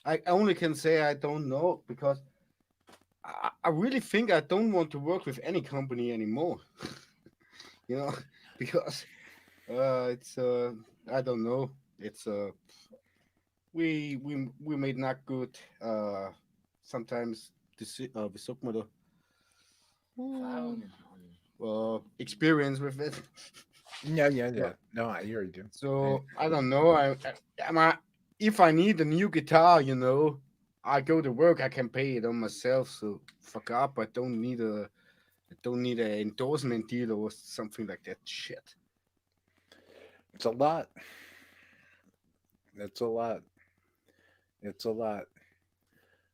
I only can say I don't know because I really think I don't want to work with any company anymore. You know, because it's I don't know. It's we made not good sometimes wie sagt man da? Experience with it. Yeah. No, I hear you. So I don't know. If I need a new guitar, I go to work. I can pay it on myself. So fuck up. I don't need an endorsement deal or something like that. Shit. It's a lot. It's a lot. It's a lot.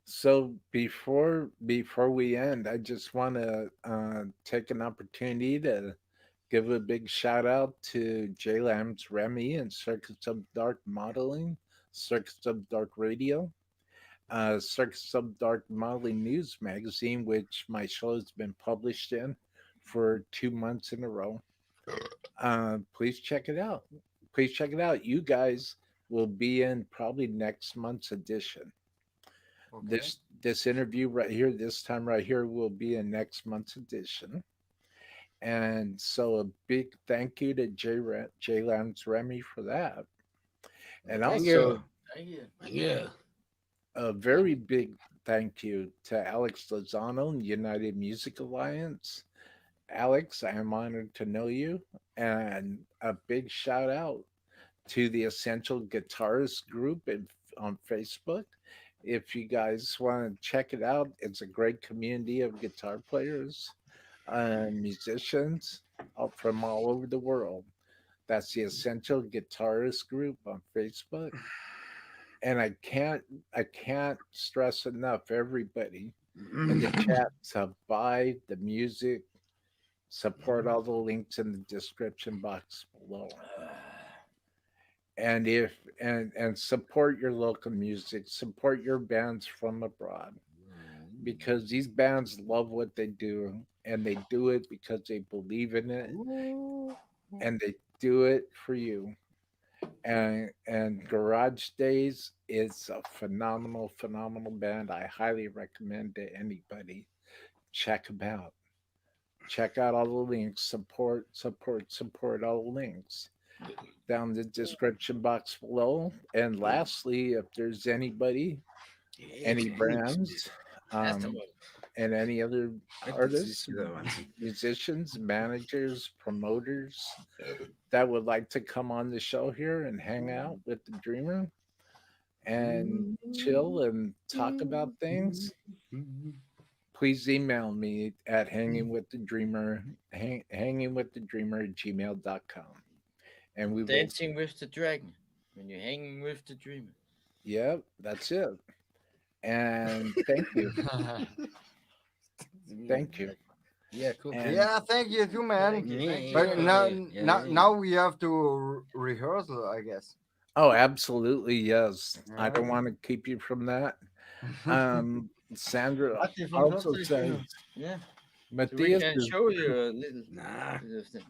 So before we end, I just want to take an opportunity to give a big shout out to J Lamb's Remy and Circus of Dark Modeling, Circus of Dark Radio, Circus of Dark Modeling News Magazine, which my show has been published in for 2 months in a row. Please check it out. Please check it out. You guys will be in probably next month's edition. Okay. This interview right here, this time right here, will be in next month's edition. And so a big thank you to J Lamb's Remy for that. And Thank also you. Thank you. Yeah. a very big thank you to Alex Lozano and United Music Alliance. Alex, I am honored to know you. And a big shout out to the Essential Guitarist group on Facebook. If you guys want to check it out, it's a great community of guitar players and musicians from all over the world. That's the Essential Guitarist group on Facebook. And I can't stress enough everybody in the chat to buy the music, support all the links in the description box below. And and support your local music, support your bands from abroad, because these bands love what they do, and they do it because they believe in it, and they do it for you. And Garage Days is a phenomenal band. I highly recommend to anybody. Check them out. Check out all the links. Support all the links down the description box below. And lastly, if there's anybody, any brands, Festival. and any other artists, Dieser Wahnsinn. musicians, managers, promoters that would like to come on the show here and hang out with the Dreamer and chill and talk about things, please email me at hangingwithdedreamer@gmail.com. And we will, Dancing with the dragon. When you're hanging with the dreamer. yeah, that's it. And thank you. Thank you. Yeah, cool. And Yeah, thank you too, man. Yeah. But now we have to rehearsal, I guess. oh, absolutely, yes. I don't Yeah. want to keep you from that. Sandra Matti from also Foothill, says Yeah. So we Matthias can is, show you a little. Nah. bit of thing.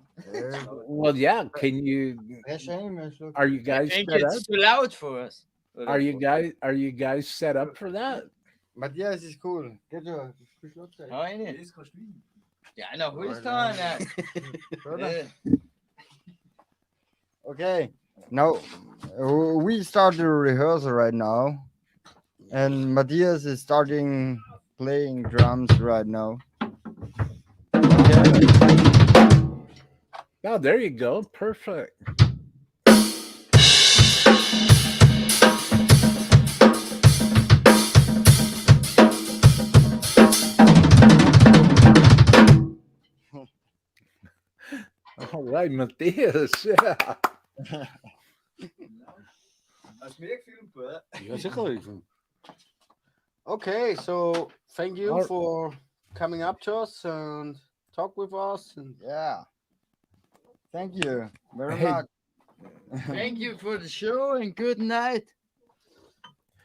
well, yeah. Can you? Are you I guys think set up? it's too loud for us. Are you guys set up for that? Matthias is cool. Get your Rene. Ja, nou, hoe is het dan? Okay. Now we start the rehearsal right now, and Matthias is starting playing drums right now. Oh, there you go. Perfect. All right, Matthias. Yeah. Ja, zeker even. Okay, so thank you Alright. for coming up to us and talk with us. And Yeah. Thank you very Hey. much. Thank you for the show and good night.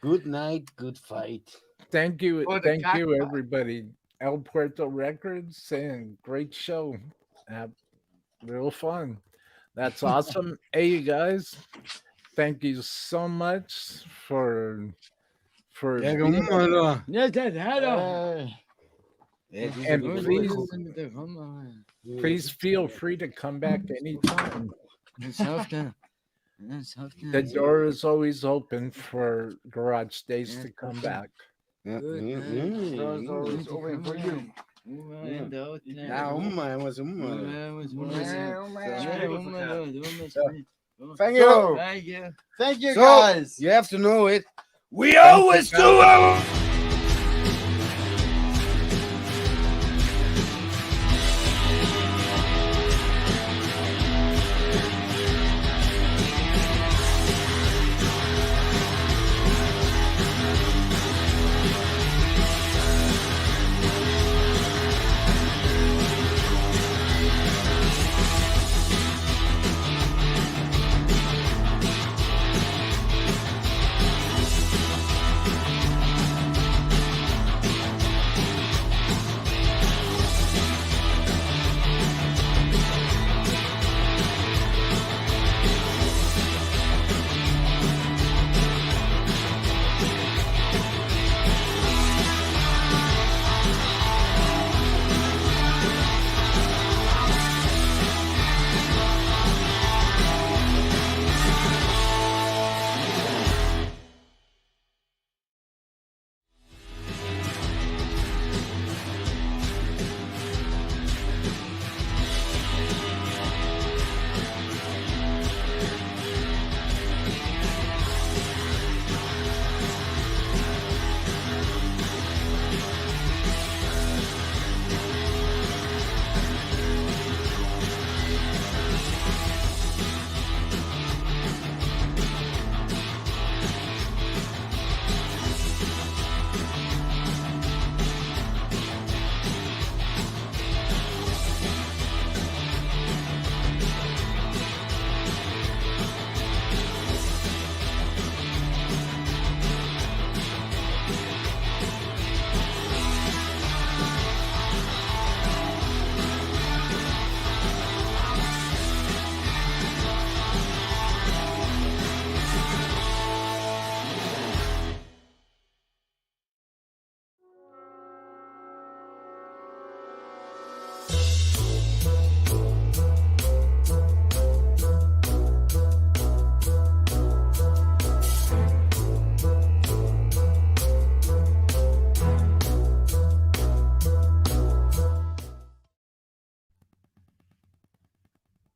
good night, good fight. Thank you. For the Thank you, cockpit. everybody. El Puerto Records saying great show. Real fun. That's awesome. Hey, you guys. Thank you so much for Ja, being- kom maar door. Ja, dat hallo. Hey. and Hoe is please het met de rommel? please feel free to come back anytime. Hetzelfde. The door is always open for Garage Days to come back. Ja, Good ja, night. ja. Doors always open for you. Ja, om maar, was om maar. Thank So, you. thank you So, guys. you have to know it. We always do it.